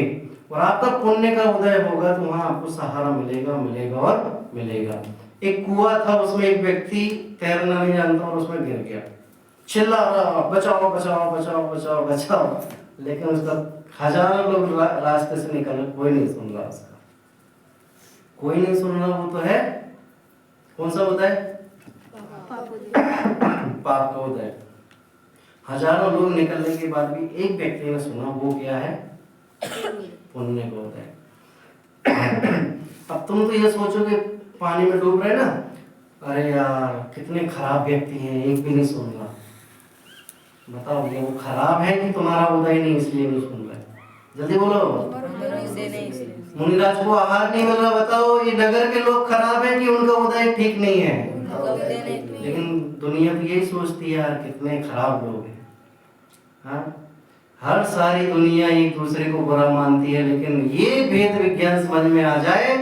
और आपका पुण्य का उदय होगा तो वहां आपको सहारा मिलेगा, मिलेगा और मिलेगा। एक कुआं था, उसमें एक व्यक्ति तैरना नहीं जानता और उसमें गिर गया, चिल्ला रहा बचाओ बचाओ बचाओ बचाओ बचाओ, लेकिन उसका हजारों लोग रास्ते से निकल, कोई नहीं सुन रहा उसका, कोई नहीं सुन रहा। वो तो है कौन सा उदय? पाप का उदय। हजारों लोग निकलने के बाद भी एक व्यक्ति ने सुना, वो क्या है? पुण्य का उदय। अब तुम तो ये सोचोगे पानी में डूब रहे ना, अरे यार कितने खराब व्यक्ति हैं, एक भी नहीं सुन रहा। बताओ ये वो खराब है कि तुम्हारा उदय नहीं इसलिए नहीं सुन रहे? जल्दी बोलो। मुनिराज को आहार नहीं मिल रहा, बताओ ये नगर के लोग खराब है कि उनका उदय ठीक नहीं है? लेकिन दुनिया तो यही सोचती है यार कितने खराब लोग हैं। हाँ, हर सारी दुनिया एक दूसरे को बुरा मानती है, लेकिन ये भेद विज्ञान समझ में आ जाए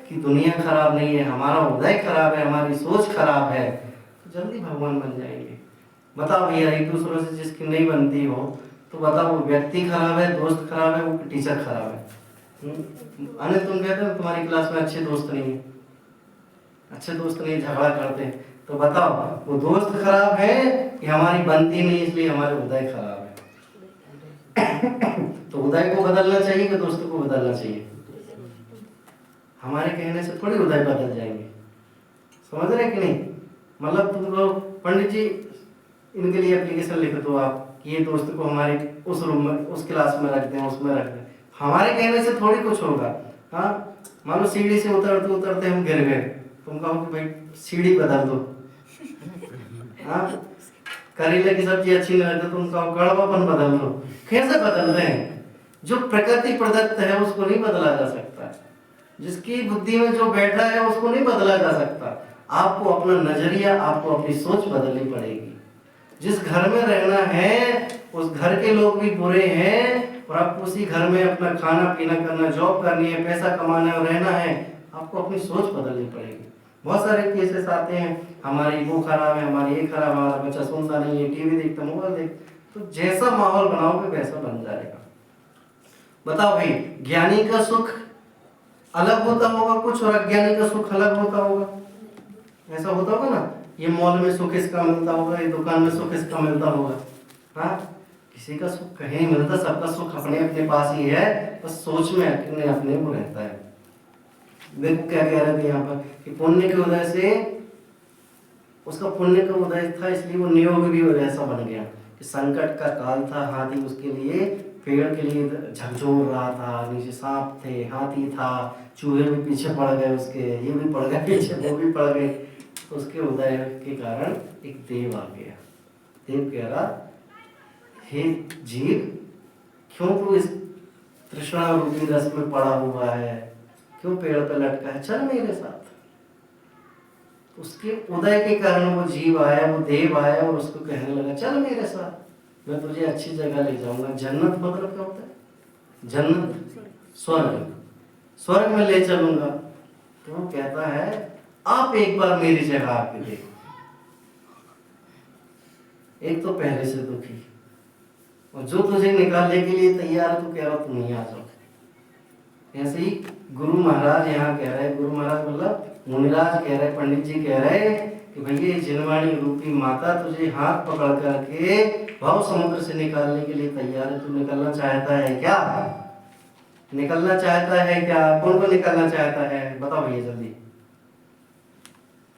कि दुनिया खराब नहीं है, हमारा उदय खराब है, हमारी सोच खराब है, तो जल्दी भगवान बन जाएंगे। बताओ भैया, एक दूसरों से जिसकी नहीं बनती हो तो बताओ वो व्यक्ति खराब है, दोस्त खराब है, वो टीचर खराब है? अनिल तुम कहते हो तुम्हारी क्लास में अच्छे दोस्त नहीं है, अच्छे दोस्त नहीं, झगड़ा करते हैं, तो बताओ वो दोस्त खराब है कि हमारी बनती नहीं इसलिए हमारे उदय खराब है? तो उदय को बदलना चाहिए कि दोस्तों को बदलना चाहिए? हमारे कहने से थोड़ी उदय बदल जाएंगे, समझ रहे कि नहीं? मतलब तुम लोग पंडित जी इनके लिए एप्लीकेशन लिख दो आप, ये दोस्त को हमारे उस रूम में, उस क्लास में रख दें, उसमें रख दें, हमारे कहने से थोड़ी कुछ होगा। हाँ, मान लो सीढ़ी से उतरते उतरते हम गिर गए, तुम कहो कि भाई सीढ़ी बदल दो। हाँ, करेले की सब्जी अच्छी नहीं लगती, तुम कहो कड़वापन बदल दो। कैसे बदल रहे हैं? जो प्रकृति प्रदत्त है उसको नहीं बदला जा सकता, जिसकी बुद्धि में जो बैठा है उसको नहीं बदला जा सकता। आपको अपना नजरिया, आपको अपनी सोच बदलनी पड़ेगी। जिस घर में रहना है उस घर के लोग भी बुरे हैं और आपको उसी घर में अपना खाना पीना करना, जॉब करनी है, पैसा कमाना है, रहना है, आपको अपनी सोच बदलनी पड़ेगी। बहुत सारे केसेस आते हैं, हमारी वो खराब है, हमारी ये खराब, हमारा बच्चा सुनता नहीं है, टीवी देखता, मोबाइल देखता, तो जैसा माहौल बनाओगे वैसा बन जाएगा। बताओ भाई, ज्ञानी का सुख अलग होता होगा कुछ और अज्ञानी का सुख अलग होता होगा, ऐसा होता होगा ना? ये मॉल में सुख इसका मिलता होगा, ये दुकान में सुख इसका मिलता होगा। हाँ, किसी का सुख कहीं नहीं मिलता, सबका सुख अपने अपने पास ही है, बस सोच में अपने अपने वो रहता है। देखो क्या कह रहे थे यहाँ पर कि पुण्य के उदय से, उसका पुण्य का उदय था इसलिए वो नियोग भी ऐसा बन गया कि संकट का काल था, हाथी उसके लिए पेड़ के लिए झकझोर रहा था, नीचे सांप थे, हाथी था, चूहे भी पीछे पड़ गए उसके, ये भी पड़ गए पीछे, वो भी पड़ गए। उसके उदय के कारण एक देव आ गया। देव कह रहा, हे जीव, क्यों तू इस तृष्णा रूपी रस में पड़ा हुआ है, क्यों पेड़ पर लटका है, चल मेरे साथ। उसके उदय के कारण वो जीव आया, वो देव आया और उसको कहने लगा, चल मेरे साथ, मैं तुझे अच्छी जगह ले जाऊंगा। जन्नत मतलब क्या होता है? जन्नत, स्वर्ग, स्वर्ग में ले चलूंगा। तो वो कहता है, आप एक बार मेरी जगह आके देखो। एक तो पहले से दुखी, और जो तुझे निकालने के लिए तैयार है, तो कह रहा तुम ही आ जाओ। ऐसे ही गुरु महाराज यहाँ कह रहे, गुरु महाराज मतलब मुनिराज कह रहे, पंडित जी कह रहे कि भैया जिनवाणी रूपी माता तुझे हाथ पकड़ करके भाव समुद्र से निकालने के लिए तैयार है। तू निकलना चाहता है क्या? निकलना चाहता है क्या? कौन को निकलना चाहता है? बताओ भैया जल्दी।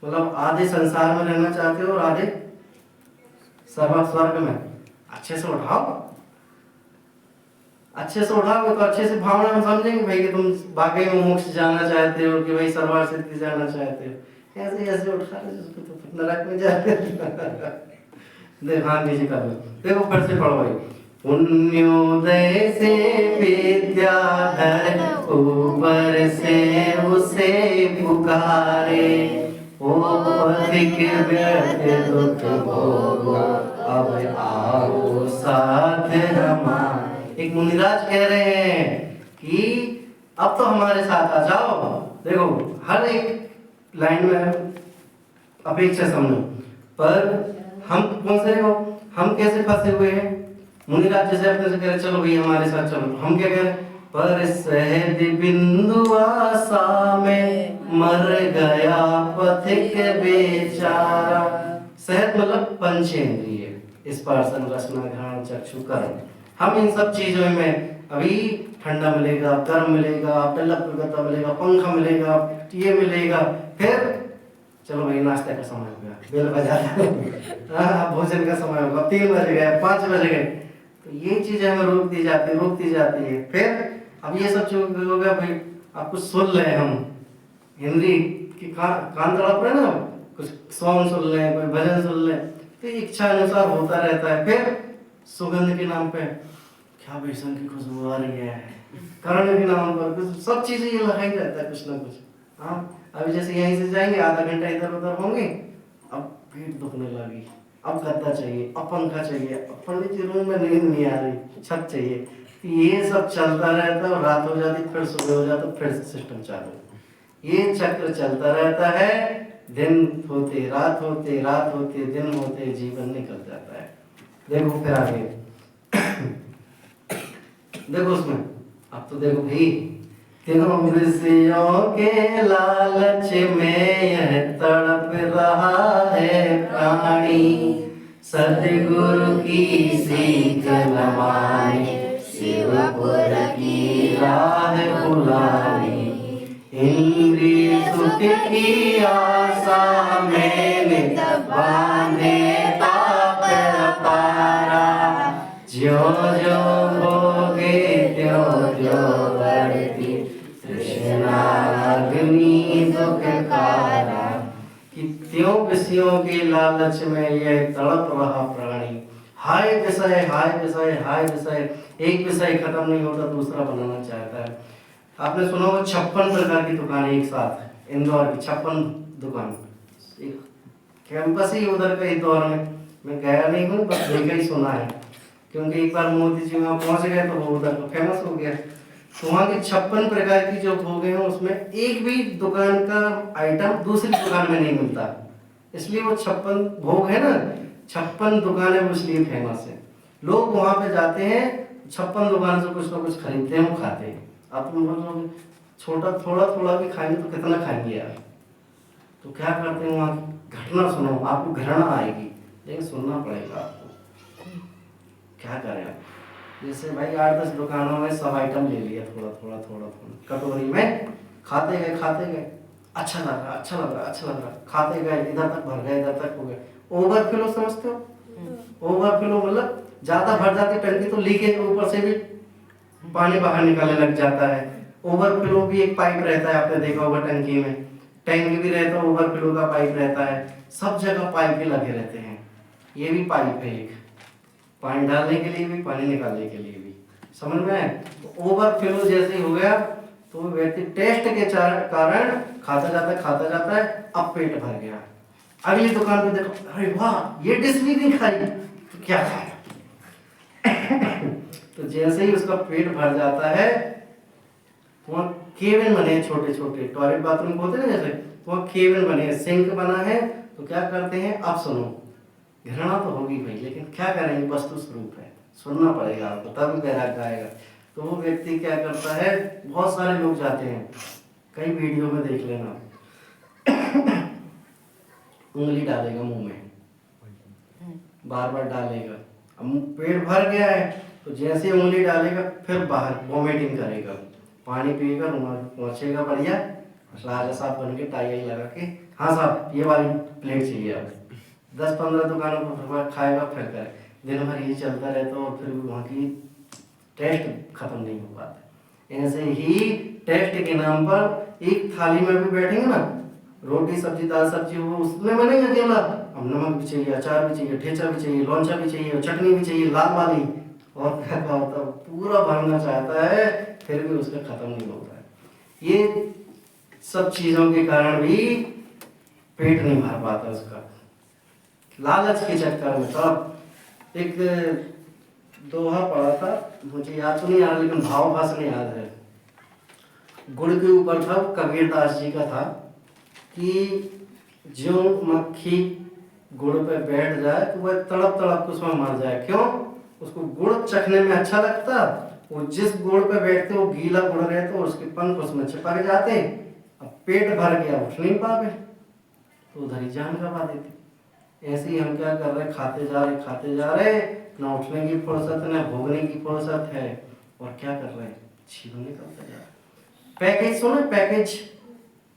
मतलब आधे संसार में रहना चाहते हो और आधे स्वर्ग में। अच्छे से उठाओ, अच्छे से उठाओगे तो अच्छे से भावना में समझेंगे भाई कि तुम वाकई में मोक्ष जाना चाहते हो कि भाई सर्वार सिद्धि जाना चाहते हो। ऐसे ऐसे उठा रहे तो नरक में जाते। देख हाँ नीचे कर लो, देखो फिर से पढ़ो भाई। पुण्योदय से विद्याधर ऊपर से उसे पुकारे, ओ पथिक व्यर्थ दुख भोगो अब आओ साथ हमारे। एक मुनिराज कह रहे हैं कि अब तो हमारे साथ आ जाओ। देखो हर एक लाइन में अपेक्षा समझो, पर हम कौन से हो, हम कैसे फंसे हुए हैं? मुनिराज जैसे अपने से कह रहे चलो भाई हमारे साथ चलो, हम क्या कह रहे? पर सहज बिंदु आशा में मर गया पथिक बेचारा। सहज मतलब पंचेंद्रिय, स्पर्शन रसना घ्राण चक्षु कर्म। हम इन सब चीजों में अभी ठंडा मिलेगा, गर्म मिलेगा, पल्लव प्रगता मिलेगा, पंखा मिलेगा, ये मिलेगा, फिर चलो भाई नाश्ते का समय हो गया, बेल बजा हाँ भोजन का समय होगा, 3 बज गए 5 बज गए, तो ये चीजें हमें रोकती जाती है। फिर अब ये सब चीज हो गया भाई, आप कुछ सुन रहे हम हिंदी की कान तड़प रहे ना, कुछ सॉन्ग सुन लें, कोई भजन सुन लें, तो इच्छा अनुसार होता रहता है। फिर सुगंध के नाम पे क्या बेसन की खुशबू आ रही है, करण के नाम पर कुछ सब चीजें ये लगा ही रहता है कुछ ना कुछ। हाँ अभी जैसे यहीं से जाएंगे, आधा घंटा इधर उधर होंगे, अब पेट दुखने लगी, अब गद्दा चाहिए, अब पंखा चाहिए, अब पंडित जी रूम में नींद नहीं आ रही, छत चाहिए, तो ये सब चलता रहता है। और रात हो जाती, फिर सुबह हो जाता, फिर सिस्टम चालू, ये चक्र चलता रहता है। दिन होते रात होते, रात होते दिन होते, जीवन निकल जाता है। देखो फिर आगे देखो उसमें, अब तो देखो भाई, तीनों विषयों के लालच में यह तड़प रहा है प्राणी, सतगुरु की सीख न माने, शिवपुर की राह बुलानी, इंद्रिय सुख की आशा में नित बांधे पाप अपारा, ज्यों ज्यों भोगे त्यों ज्यों बढ़ती तृष्णा अग्नि दुखकारा, कि त्यों विषयों के लालच में यह तड़प रहा प्राणी। हाय विषय हाय विषय हाय विषय, एक विषय खत्म नहीं होता, दूसरा बनाना चाहता है। आपने सुना होगा 56 प्रकार की दुकानें एक साथ, इंदौर की 56 दुकान, एक कैंपस ही उधर का इंदौर में, मैं गया नहीं हूँ, बस देखा ही सुना है, क्योंकि एक बार मोदी जी वहाँ पहुँच गए तो वो उधर तो फेमस हो गया। तो वहाँ की 56 प्रकार की जो भोग हैं उसमें एक भी दुकान का आइटम दूसरी दुकान में नहीं मिलता, इसलिए वो 56 भोग है ना, 56 दुकानें वो इसलिए फेमस है। लोग वहाँ पे जाते हैं, 56 दुकान से कुछ ना कुछ खरीदते हैं, वो खाते हैं। आप तुम लोग छोटा थोड़ा थोड़ा भी खाएंगे तो कितना खाएंगे यार। तो क्या करते हैं वहाँ, घटना सुनो, आपको घृणा आएगी, लेकिन सुनना पड़ेगा आपको। क्या करें आप, जैसे भाई 8-10 दुकानों में सब आइटम ले लिया, थोड़ा थोड़ा कटोरी में, खाते गए, अच्छा लग रहा, खाते गए, इधर तक भर गए, इधर तक हो गए। ओवरफ्लो समझते हो? ओवरफ्लो मतलब ज्यादा भर जाती टंकी तो लीकेज ऊपर से भी पानी बाहर निकलने लग जाता है। ओवरफ्लो भी एक पाइप रहता है, आपने देखा होगा टंकी में, टैंक भी रहता है, ओवरफ्लो का पाइप रहता है, सब जगह पाइप भी लगे रहते हैं। ये भी पाइप है एक, पानी डालने के लिए भी, पानी निकालने के लिए भी, समझ में आए? तो ओवरफ्लो जैसे ही हो गया तो व्यक्ति टेस्ट के कारण खाता जाता है, अब पेट भर गया। अगली दुकान पे देखो, अरे वाह ये डिश भी नहीं खाई, तो क्या खाएगा तो जैसे ही उसका पेट भर जाता है, वहाँ केबिन बने हैं छोटे छोटे, टॉयलेट बाथरूम होते हैं ना जैसे, वहाँ केबिन बने हैं, सिंक बना है। तो क्या करते हैं, आप सुनो, घृणा तो होगी भाई, लेकिन क्या करेंगे, वस्तु स्वरूप है, सुनना पड़ेगा आपको, तभी वैराग्य आएगा। तो वो व्यक्ति क्या करता है, बहुत सारे लोग जाते हैं, कई वीडियो में देख लेना उंगली डालेगा मुंह में, बार बार डालेगा, अब पेट भर गया है तो जैसे उंगली डालेगा फिर बाहर वॉमिटिंग करेगा, पानी पिएगा, रुमाल पहुंचेगा बढ़िया, राजा साहब बन के टाई लगा के, हाँ साहब ये वाली प्लेट चाहिए, अब 10-15 दुकानों पर खाएगा, फिर करे, दिन भर ये चलता रहता है और फिर भी वहाँ की टेस्ट खत्म नहीं हो पाता। ऐसे ही टेस्ट के नाम पर एक थाली में भी बैठेंगे ना, रोटी सब्जी दाल सब्जी, वो उसमें बनेगा अकेला, अब नमक भी चाहिए, अचार भी चाहिए, ठेचा भी चाहिए, लौंचा भी चाहिए, चटनी भी चाहिए लाल वाली, और क्या होता है पूरा भरना चाहता है, फिर भी उसका खत्म नहीं होता है। ये सब चीजों के कारण भी पेट नहीं भर पाता उसका, लालच के चक्कर में। तब एक दोहा पढ़ा था, मुझे याद तो नहीं आ रहा, लेकिन भाव भाषण याद है, गुड़ के ऊपर था, कबीरदास जी का था कि जो मक्खी गुड़ पे बैठ जाए तो वह तड़प तड़प के उसमें मर जाए। क्यों? उसको गुड़ चखने में अच्छा लगता, वो जिस गुड़ पे बैठते वो गीला गुड़ रहे तो उसके पंख उसमें चिपक जाते, अब पेट भर गया, उठ नहीं पावे तो उधर ही जान गवा देते। ऐसे ही हम क्या कर रहे, खाते जा रहे, ना उठने की फुर्सत ना भोगने की फुर्सत है, और क्या कर रहे हैं, जीवन निकलता जा रहा है। पैकेज सुनो, पैकेज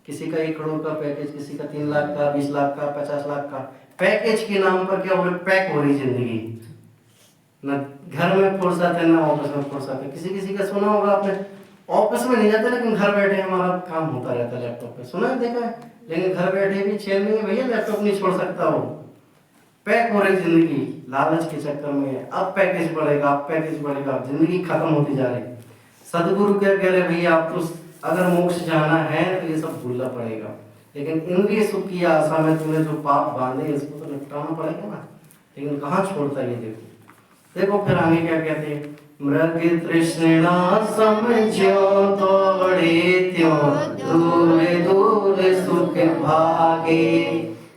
किसी का 1 करोड़ का पैकेज, किसी का 3 लाख का, 20 लाख का, 50 लाख का। पैकेज के नाम पर क्या हो रहा है, पैक हो रही जिंदगी। न घर में फुर्सत है, ना ऑफिस में फुर्सत है। किसी किसी का सुना होगा आपने, ऑफिस में नहीं जाते लेकिन घर बैठे हमारा काम होता रहता है लैपटॉप पे, सुना है, देखा है। लेकिन घर बैठे भी चैन नहीं है भैया, लैपटॉप नहीं छोड़ सकता वो। पैक हो रही जिंदगी लालच के चक्कर में, अब पैकेज बढ़ेगा, अब पैकेज बढ़ेगा, जिंदगी खत्म होती जा रही। सदगुरु क्या कह रहे भैया, आप तो अगर मोक्ष जाना है तो ये सब भूलना पड़ेगा, लेकिन इंद्रिय सुख की आशा में तुमने जो पाप बांधे इसको तो निपटाना पड़ेगा ना। लेकिन कहाँ छोड़ता ये, देखो देखो फिर आगे क्या कहते हैं, मृग तृष्णा समझो तोड़े त्यों, दूर दूर सुख भागे,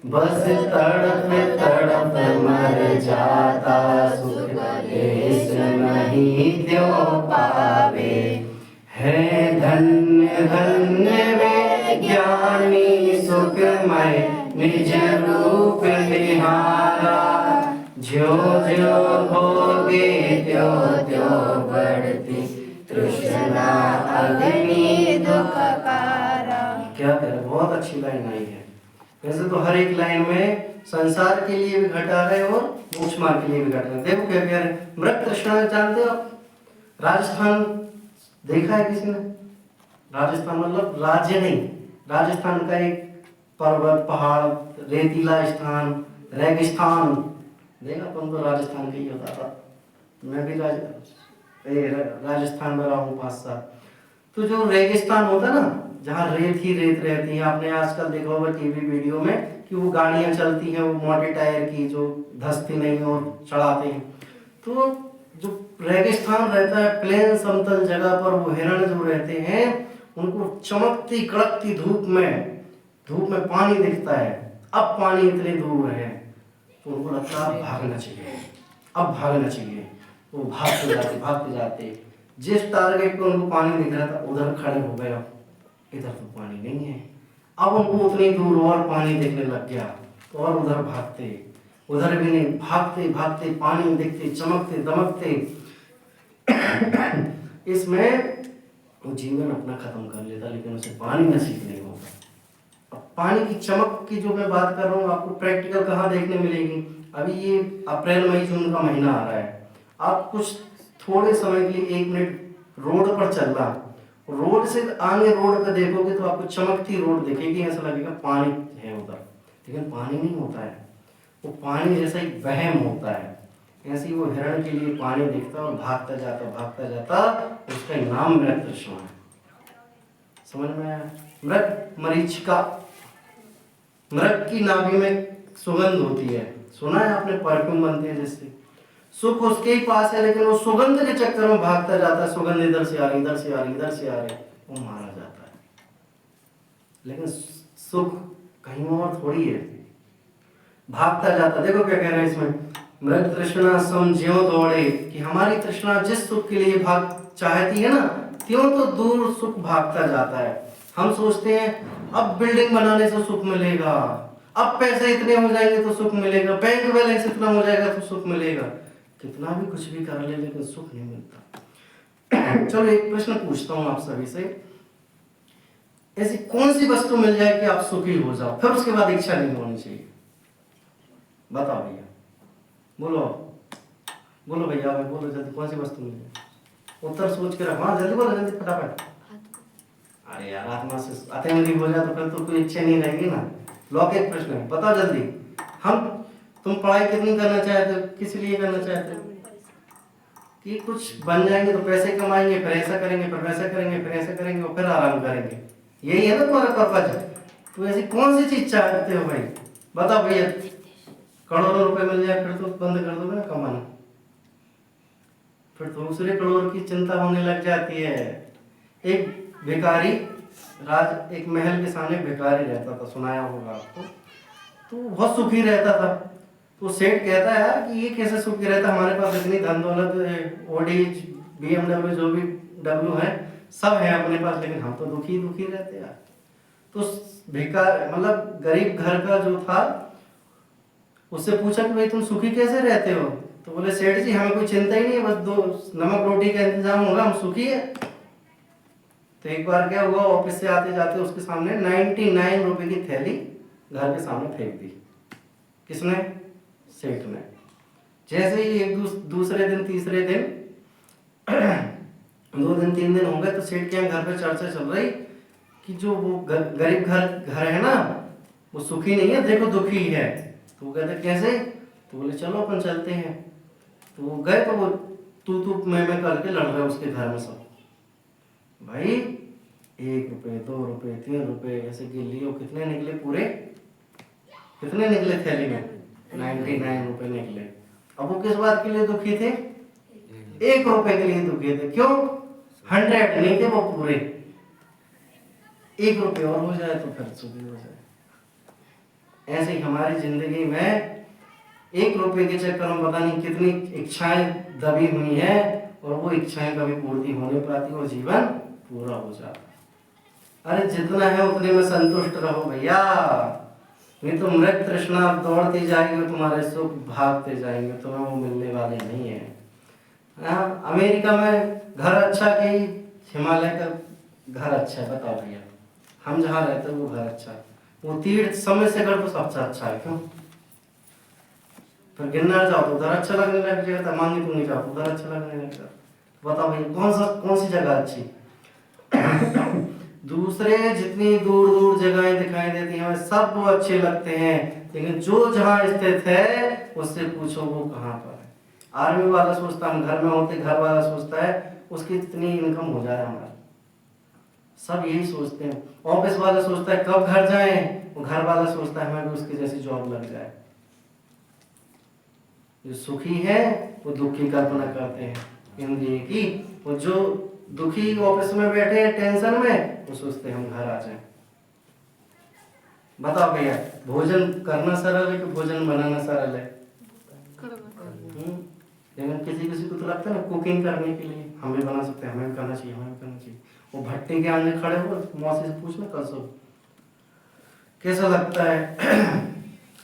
बस तड़प तड़प मर जाता, सुख देश नहीं त्यों पावे। है धन्य धन्य वे ज्ञानी सुखमय, निज रूप निहारा, ज्यो ज्यो भोगे त्यों त्यों बढ़ती, तृष्णा अग्नि दुख कारा। क्या करे, बहुत अच्छी लाइन आई है। वैसे तो हर एक लाइन में संसार के लिए भी घटा रहे और मोक्ष मार्ग के लिए भी घटा रहे। देखो क्या कह रहे, मृग तृष्णा जानते हो आप? राजस्थान देखा है किसी ने? राजस्थान मतलब राज्य नहीं, राजस्थान का एक पर्वत, पहाड़, रेतीला स्थान, रेगिस्तान। देखा, तुम तो राजस्थान का ही होता था, मैं भी राजस्थान में रहा हूँ 5 साल। तो जो रेगिस्तान होता है ना, जहाँ रेत ही रेत रहती है, आपने आजकल देखा होगा टीवी वीडियो में कि वो गाड़ियाँ चलती हैं वो मोटे टायर की, जो धंसती नहीं और चढ़ाते हैं। तो जो रेगिस्तान रहता है, प्लेन समतल जगह पर, वो हिरण जो रहते हैं उनको चमकती कड़कती धूप में पानी दिखता है। अब पानी इतने दूर है तो उनको लगता है भागना चाहिए, अब भागना चाहिए। वो भागते जाते जिस टारगेट पे उनको पानी दिख रहा था उधर खड़े हो गए, इधर तो पानी नहीं है। अब उनको उतनी दूर और पानी दिखने लग गया तो और उधर भागते, उधर भी नहीं, भागते भागते पानी देखते, चमकते दमकते। इसमें वो जीवन अपना खत्म कर लेता, लेकिन उसे पानी नसीब नहीं होता। अब पानी की चमक की जो मैं बात कर रहा हूँ, आपको प्रैक्टिकल कहाँ देखने मिलेगी? अभी ये अप्रैल मई जून का महीना आ रहा है, आप कुछ थोड़े समय के लिए 1 मिनट रोड पर चलना, रोड से आगे रोड पे देखोगे तो आपको चमकती रोड दिखेगी, ऐसा लगेगा पानी है उधर, लेकिन पानी नहीं होता है। वो पानी जैसा एक वहम होता है, ऐसे ही वो हिरण के लिए पानी दिखता और भागता जाता, उसका नाम मृग तृष्णा है। समझ में आया? मृग मरीचिका, मृग की नाभि में सुगंध होती है, सुना है आपने, परफ्यूम बनते हैं जिससे। सुख उसके ही पास है, लेकिन वो सुगंध के चक्कर में भागता जाता है, सुगंध इधर से आ रही, इधर से आ रही, इधर से आ रही, वो मारा जाता है। लेकिन सुख कहीं और थोड़ी है, भागता जाता। देखो क्या कह रहे हैं इसमें, मृग तृष्णा सम ज्यों दौड़े, कि हमारी तृष्णा जिस सुख के लिए भाग चाहती है ना, त्यों तो दूर सुख भागता जाता है। हम सोचते हैं अब बिल्डिंग बनाने से सुख मिलेगा, अब पैसे इतने हो जाएंगे तो सुख मिलेगा, बैंक बैलेंस इतना हो जाएगा तो सुख मिलेगा। कितना भी कुछ भी कर ले लेकिन सुख नहीं मिलता। चलो एक प्रश्न पूछता हूँ आप सभी से, ऐसी कौन सी वस्तु मिल जाए कि आप सुखी हो जाओ, फिर उसके बाद इच्छा नहीं होनी चाहिए? बताओ भैया, बोलो बोलो भैया, बोलो जल्दी, कौन सी वस्तु मिल जाए? उत्तर सोच के रखो, हाँ जल्दी बोलो, जल्दी फटाफट। अरे यार, आत्मा से अतिमरी हो जाए तो फिर तो कोई इच्छा नहीं रहेगी ना। लौकिक प्रश्न है, बताओ जल्दी। तुम पढ़ाई कितनी करना चाहते हो, किस लिए करना चाहते हो? कि कुछ बन जाएंगे तो पैसे कमाएंगे, फिर ऐसा करेंगे, फिर वैसा करेंगे, फिर ऐसा करेंगे और फिर आराम करेंगे, यही है ना तुम्हारा पर्पज। तो ऐसी कौन सी चीज चाहते हो भाई, बताओ भैया। करोड़ों रुपए मिल जाए फिर तो बंद कर दोगे ना कमाना, फिर दूसरे करोड़ की चिंता होने लग जाती है। एक भिखारी एक महल के सामने भिखारी रहता था, सुनाया होगा आपको। तो बहुत सुखी रहता था। तो सेठ कहता है यार कि ये कैसे सुखी रहता, हमारे पास इतनी धन दौलत, ऑडी, BMW, जो भी डब्ल्यू है सब है अपने पास, लेकिन हम तो दुखी दुखी रहते यार। तो भिखारी मतलब गरीब घर का जो था, उससे पूछा कि भाई तुम सुखी कैसे रहते हो? तो बोले सेठ जी हमें कोई चिंता ही नहीं है, बस 2 नमक रोटी का इंतजाम होगा, हम सुखी है। तो एक बार क्या हुआ, ऑफिस से आते जाते उसके सामने 99 रुपए की थैली घर के सामने फेंक दी। किसने? सेठ ने। जैसे ही एक दूसरे दिन तीसरे दिन 2 दिन 3 दिन हो गए तो सेठ के यहाँ घर पे चर्चा चल रही कि जो वो गरीब घर है ना, वो सुखी नहीं है, देखो दुखी है। तो वो कहते कैसे? तो बोले चलो अपन चलते हैं। तो वो गए तो वो तू मैं करके लड़ रहे उसके घर में सब। भाई 1 रुपये 2 रुपये 3 रुपये ऐसे गिन लिए, कितने निकले पूरे? कितने निकले थैली में? 99 रुपये निकले। अब वो किस बात के लिए दुखी थे? 1 रुपये के लिए दुखी थे। क्यों? 100 नहीं थे वो पूरे। 1 रुपये और हो जाए तो फिर सुखी हो जाए। ऐसे ही हमारी जिंदगी में 1 रुपये के चक्कर में पता नहीं कितनी इच्छाएं दबी हुई हैं और वो इच्छाएं कभी पूर्ति होने पाती और जीवन पूरा हो जाता। अरे जितना है उतने में संतुष्ट रहो भैया, नहीं तो मृत तृष्णा दौड़ती जाएगी, तुम्हारे सुख भागते जाएंगे, तुम्हें वो मिलने वाले नहीं है। अमेरिका में घर अच्छा कि हिमालय का घर अच्छा है? बताओ भैया। हम जहाँ रहते हैं वो घर अच्छा है। वो तीर्थ समय से घर तो सबसे अच्छा है। क्यों? फिर गिरनार जाओ तो उधर अच्छा लगने लग जाएगा, मांगी तुम नहीं जाओ तो उधर अच्छा लगने लग जाएगा। बताओ भाई कौन सी जगह अच्छी? दूसरे जितनी दूर दूर जगहें दिखाई देती हैं सब वो अच्छे लगते हैं, लेकिन जो जहाँ स्थित है उससे पूछो वो कहाँ पर है। आर्मी वाला सोचता हम घर में होते, घर वाला सोचता है उसकी इतनी इनकम हो जाए हमारी, सब यही सोचते हैं। ऑफिस वाला सोचता है कब घर जाएं, वो घर वाला सोचता है हमें भी उसकी जैसी जॉब लग जाए। जो सुखी है वो दुख की कल्पना करते हैं इंद्रिय की, और जो दुखी ऑफिस में बैठे हैं टेंशन में, वो सोचते हैं हम घर आ जाएं। बताओ भैया, भोजन करना सरल है कि भोजन बनाना सरल है? लेकिन किसी को तो लगता है ना कुकिंग करने के लिए हम भी बना सकते हैं, हमें भी करना चाहिए, हमें भी करना चाहिए। वो भट्टे के आगे खड़े हो, मौसी से पूछना कल सब कैसा लगता है।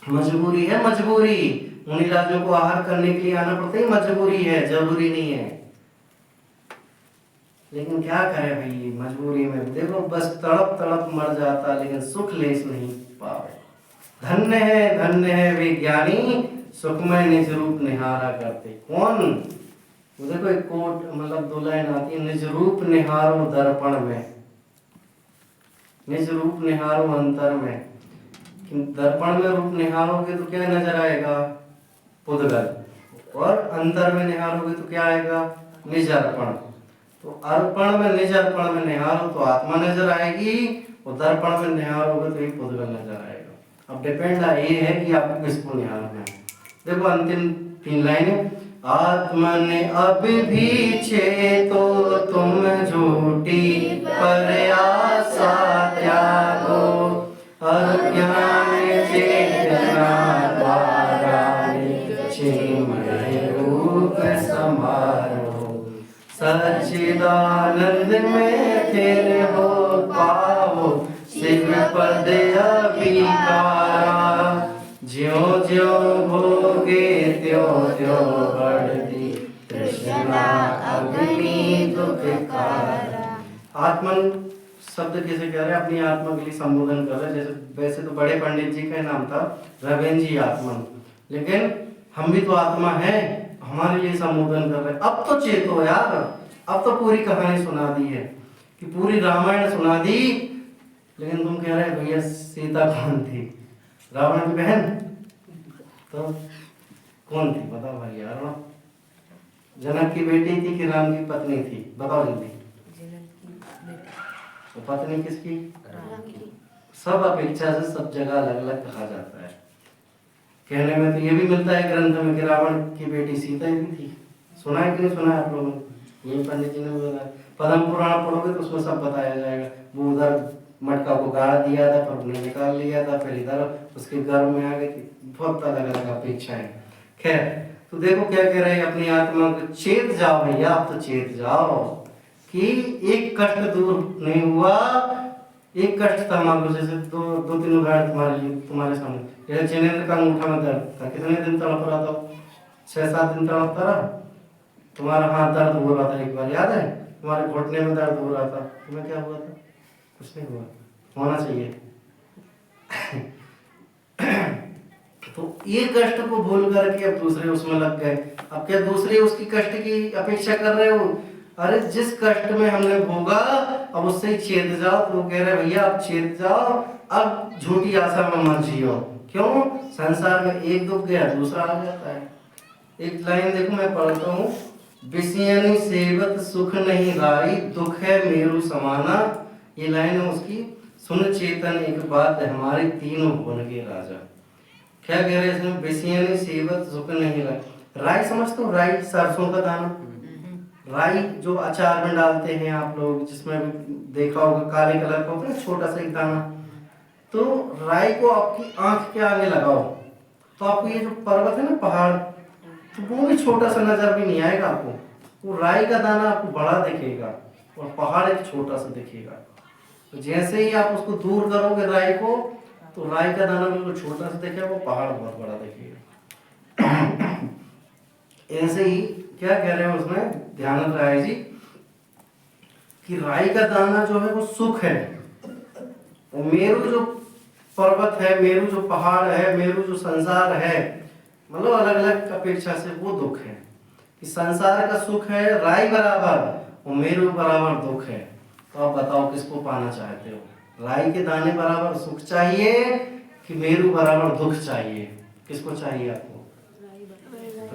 मजबूरी है, मजबूरी। मुनिराजों को आहार करने के लिए आना पड़ता है, मजबूरी है, जरूरी नहीं है। लेकिन क्या करे भाई, मजबूरी में देखो बस तड़प तड़प मर जाता, लेकिन सुख लेस नहीं पावे। धन्य है वे ज्ञानी, सुखमय निज रूप निहारा करते। कौन? वो देखो एक कोट मतलब 2 लाइन आती है, निज रूप निहारो दर्पण में, निज रूप निहारो अंतर में। दर्पण में रूप निहारोगे तो क्या नजर आएगा? पुद्गल। और अंतर में निहारोगे तो क्या आएगा? निज अर्पण। तो अर्पण में निज अर्पण में निहारो तो आत्मा नजर आएगी, और दर्पण में निहारोगे तो ये पुद्गल नजर आएगा। अब डिपेंड ये है कि आपको किसको निहारना है। देखो अंतिम 3 लाइनें। आत्मन अब भी चेतो तुम झूठी पर आशा त्यागो, अज्ञान चेतना द्वारा चिन्मय रूप समारो, सच्चिदानंद में फिर हो पाओ शीघ्र पद अभिकारा, ज्यों ज्यों भोगे त्यों त्यों बढ़ती तृष्णा अग्नि दुखकारा। आत्मन शब्द किसे कह रहे हैं? अपनी आत्मा के लिए संबोधन कर रहे हैं। जैसे वैसे तो बड़े पंडित जी का नाम था रवेंद्र जी आत्मन, लेकिन हम भी तो आत्मा है, हमारे लिए संबोधन कर रहे हैं। अब तो चेतो यार, अब तो पूरी कहानी सुना दी है कि पूरी रामायण सुना दी, लेकिन तुम कह रहे भैया सीता कौन थी? रावण की बहन? तो कौन थी बताओ भाई यार? जनक की बेटी थी कि राम की पत्नी थी? बताओ जल्दी। तो पत्नी किसकी? राम की। सब अपेक्षा से सब जगह अलग अलग कहा जाता है। कहने में तो ये भी मिलता है ग्रंथ में कि रावण की बेटी सीता ही थी। सुना है कि नहीं सुना है आप लोगों ने? यही पंडित जी ने बोला। पद्म पुराण पढ़ोगे तो उसमें सब बताया जाएगा। वो उधर मटका को गाड़ दिया था, फिर उन्हें निकाल लिया था, फिर इधर उसके गर्भ में आ गई थी। बहुत अलग अलग अपेक्षाएं। खैर, तो देखो क्या कह रहे हैं, अपनी आत्मा को चेत जाओ भैया, आप तो चेत जाओ कि एक कष्ट दूर नहीं हुआ। एक कष्ट था मान लो, जैसे 2-3 उदाहरण तुम्हारे सामने। जैसे जिनेंद्र का अंगूठा में दर्द था, कितने दिन तड़प रहा था? 6-7 दिन तड़पता रहा। तुम्हारा हाथ दर्द हो रहा था एक बार, याद है? तुम्हारे घुटने में दर्द हो रहा था, तुम्हें क्या हुआ था? कुछ नहीं हुआ, होना चाहिए। तो ये कष्ट को भूल करके अब दूसरे उसमें लग गए। अब क्या दूसरे उसकी कष्ट की अपेक्षा कर रहे हो? अरे जिस कष्ट में हमने भोगा अब उससे ही चेत जाओ। तो वो कह रहे भैया अब चेत जाओ, अब झूठी आशा में मत जियो। क्यों? संसार में एक दुख गया दूसरा आ जाता है। एक लाइन देखो मैं पढ़ता हूँ, विषयनि सेवत सुख नहीं राई, दुख है मेरु समाना। ये लाइन है उसकी। सुन चेतन एक बात हमारे तीनों भुवन के राजा। क्या कह रहे हैं इसमें? विषयनि सेवत सुख नहीं राई। राई समझते हो? राई सरसों का दाना, राई जो अचार में डालते हैं आप लोग, जिसमें देखा होगा काले कलर का होता है छोटा सा एक दाना। तो राई को आपकी आंख के आगे लगाओ तो आपको ये जो पर्वत है ना, पहाड़, तो वो भी छोटा सा नजर भी नहीं आएगा आपको। वो राई का दाना आपको बड़ा दिखेगा और पहाड़ एक छोटा सा दिखेगा। तो जैसे ही आप उसको दूर करोगे राई को, तो राई का दाना बिल्कुल छोटा सा दिखेगा, वो पहाड़ बहुत बड़ा दिखेगा। ऐसे ही क्या कह रहे हैं उसमें ध्यानंद राय जी कि राई का दाना जो है वो सुख है, और मेरु जो पर्वत है, मेरु जो पहाड़ है, मेरु जो संसार है, मतलब अलग अलग अपेक्षा से वो दुख है। कि संसार का सुख है राई बराबर और मेरु बराबर दुख है। तो आप बताओ किसको पाना चाहते हो? राई के दाने बराबर सुख चाहिए कि मेरु बराबर दुख चाहिए? किसको चाहिए आपको?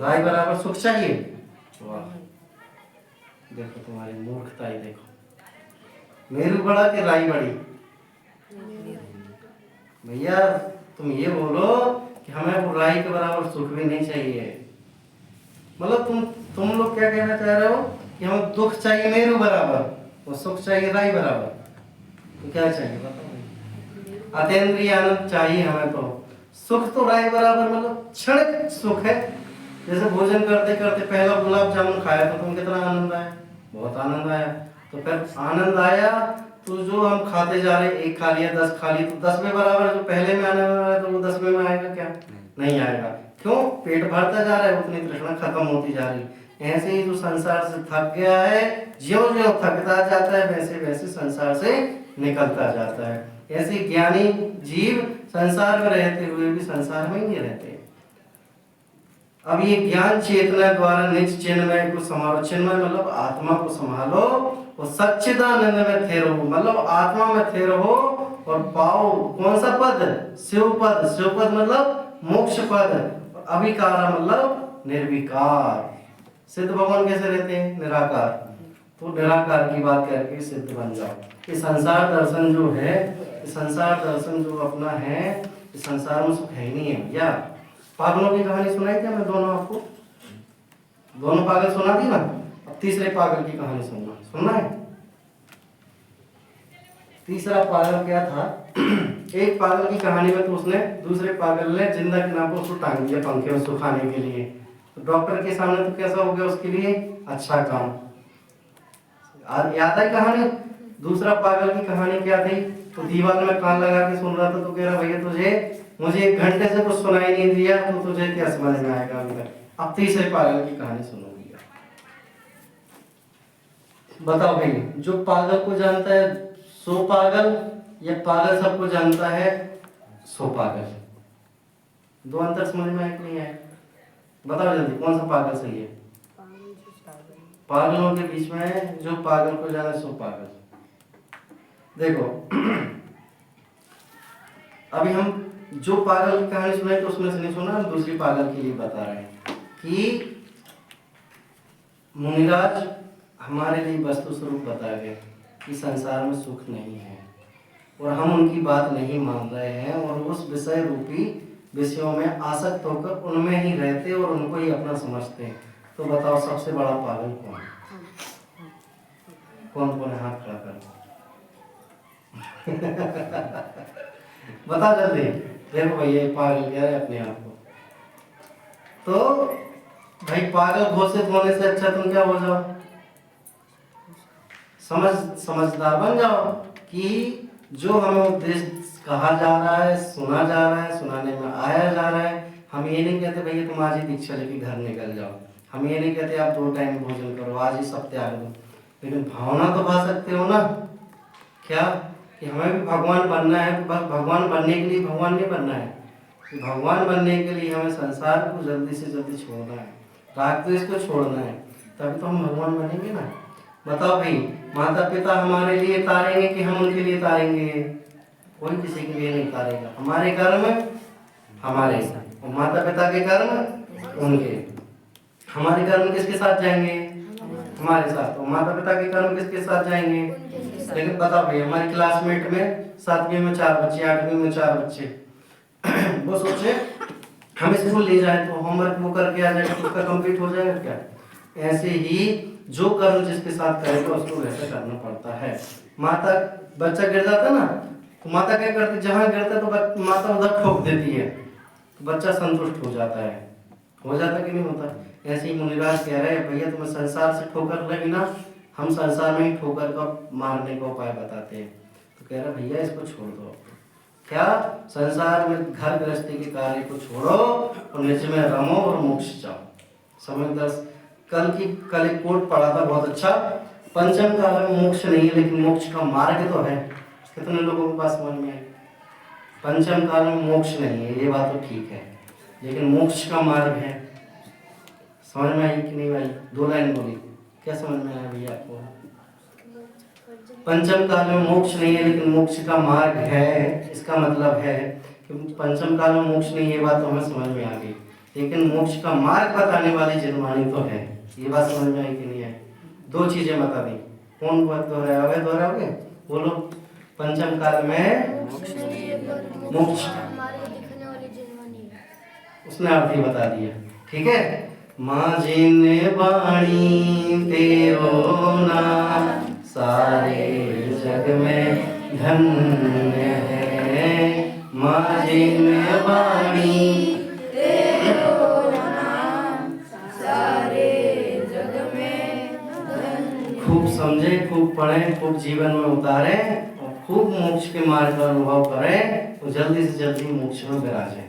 राई बराबर सुख चाहिए। वाह, देखो तुम्हारी मूर्खता ही देखो। मेरु बड़ा कि राई बड़ी? भैया तुम ये बोलो कि हमें वो राई के बराबर सुख भी नहीं चाहिए। मतलब तुम लोग क्या कहना चाह रहे हो कि हमें दुख चाहिए मेरु बराबर और सुख चाहिए राई बराबर। तो क्या चाहिए बताओ? अतीन्द्रिय आनंद चाहिए हमें। तो सुख तो राई बराबर, मतलब क्षणिक सुख है। जैसे भोजन करते करते पहला गुलाब जामुन खाया तो तुम कितना आनंद आया? बहुत आनंद आया। तो फिर आनंद आया तो जो हम खाते जा रहे, एक खा लिया 10 खा ली, तो 10 में बराबर जो पहले में आने वाला है तो वो 10 में आएगा क्या? नहीं आएगा। क्यों? पेट भरता जा रहा है, उतनी तृष्णा खत्म होती जा रही। ऐसे ही जो संसार से थक गया है, ज्यों ज्यों थकता जाता है वैसे वैसे संसार से निकलता जाता है। ऐसे ज्ञानी जीव संसार में रहते हुए भी संसार में ही नहीं रहते। अब ये ज्ञान चेतना द्वारा निज चिन्मय को संभालो। चिन्मय मतलब आत्मा को संभालो और सच्चिदानंद में थे रहो, मतलब आत्मा में थे रहो और पाओ कौन सा पद? शिव पद। शिव पद मतलब मोक्ष पद। अविकार मतलब निर्विकार। सिद्ध भगवान कैसे रहते हैं? निराकार। तो निराकार की बात करके सिद्ध बन जाओ। ये संसार दर्शन जो है, संसार दर्शन जो अपना है, इस संसार में सुख है ही नहीं है भैया। पागलों की कहानी सुनाई क्या मैं दोनों आपको? दोनों पागल सुना दी ना। अब तीसरे पागल की कहानी सुनना है। तीसरा पागल क्या था? एक पागल की कहानी में तो उसने दूसरे पागल ने जिंदा के नाम पर उसको टांग दिया पंखे में सुखाने के लिए। तो डॉक्टर के सामने तो कैसा हो गया उसके लिए? अच्छा काम। याद है कहानी? दूसरा पागल की कहानी क्या थी? तो दीवार में कान लगा के सुन रहा था। तो कह रहा भैया मुझे 1 घंटे से कुछ सुनाई नहीं दिया, तो तुझे क्या समझ में आएगा? अब तीसरे पागल की कहानी सुनोगे। बताओ भाई, जो पागल को जानता है सो पागल, या पागल सबको जानता है सो पागल? दो अंतर समझ में आए कि नहीं आए? बताओ जल्दी, कौन सा पागल सही है? पागलों के बीच में जो पागल को जाने सो पागल। देखो अभी हम जो पागल की कहानी सुनाई तो उसमें से नहीं सुना, हम दूसरी पागल के लिए बता रहे हैं कि मुनिराज हमारे लिए वस्तु स्वरूप बता गए कि संसार में सुख नहीं है, और हम उनकी बात नहीं मान रहे हैं और उस विषय रूपी विषयों में आसक्त होकर उनमें ही रहते और उनको ही अपना समझते हैं। तो बताओ सबसे बड़ा पागल कौन? कौन है? हाथ खड़ा कर बता जल्दी। देखो भैया पागल कह रहे अपने आप को। तो भाई पागल घोषित होने से अच्छा तुम क्या हो जाओ? समझदार बन जाओ कि जो हमें उपदेश कहा जा रहा है, सुना जा रहा है, सुनाने में आया जा रहा है। हम ये नहीं कहते भैया तुम आज ही दीक्षा लेके घर निकल जाओ। हम ये नहीं कहते आप 2 टाइम भोजन करो, आज ही सब त्याग दो। लेकिन भावना तो पा सकते हो ना, क्या कि हमें भी भगवान बनना है। तो बस भगवान बनने के लिए भगवान नहीं बनना है, कि भगवान बनने के लिए हमें संसार को जल्दी से जल्दी छोड़ना है, राग तो इसको छोड़ना है, तभी तो हम भगवान बनेंगे ना। बताओ भाई, माता पिता हमारे लिए तारेंगे कि हम उनके लिए तारेंगे? कोई किसी के लिए नहीं तारेगा। हमारे कर्म हमारे, और माता पिता के कर्म उनके। हमारे कर्म किसके साथ जाएंगे? हमारे साथ। और माता पिता के कर्म किसके साथ जाएंगे? लेकिन बताओ भाई, हमारे क्लासमेट में 7वीं में 4 बच्चे, 8वीं में 4 बच्चे, वो सोचे हम स्कूल ले जाए तो होमवर्क वो करके आ जाएगा तो उसका कंप्लीट हो जाएगा क्या? ऐसे ही जो कर्म जिसके साथ करेगा उसको वैसा करना पड़ता है। माता, बच्चा गिर जाता है ना, तो माता क्या करती, जहाँ गिरता है तो माता उधर ठोक देती है, तो बच्चा संतुष्ट हो जाता है। हो जाता कि नहीं होता? ऐसे ही मुनिराज कह रहे हैं, भैया तुम्हें संसार से ठोकर लगी ना, हम संसार में ही ठोकर का मारने का उपाय बताते हैं। तो कह रहा भैया इसको छोड़ दो। क्या? संसार में घर गृहस्थी के कार्य को छोड़ो और निज में रमो और मोक्ष जाओ। समझदार। कल एक कोट पढ़ा था बहुत अच्छा, पंचम काल में मोक्ष नहीं है लेकिन मोक्ष का मार्ग तो है। कितने लोगों के पास समझ में आई? पंचम काल में मोक्ष नहीं है, ये बात तो ठीक है, लेकिन मोक्ष का मार्ग है। समझ में आई कि नहीं भाई? 2 लाइन बोली, क्या समझ में आया भैया आपको? पंचम काल में मोक्ष नहीं है लेकिन मोक्ष का मार्ग है। इसका मतलब है कि पंचम काल में मोक्ष नहीं, ये बात तो हमें समझ में आ गई, लेकिन मोक्ष का मार्ग बताने वाली जिनवाणी तो है। ये बात समझ में आई कि नहीं है? 2 चीजें बता दी। कौन बात दोहराओगे? बोलो। पंचम काल में मोक्ष, उसने अर्थ ही बता दिया। ठीक है। माँ जिन वाणी तेरो नाम सारे जग में धन्य है। माँ जिन वाणी तेरो नाम सारे जग में धन्य। खूब समझे, खूब पढ़े, खूब जीवन में उतारे और खूब मोक्ष के मार्ग का अनुभव करें तो जल्दी से जल्दी मोक्ष में विराजें।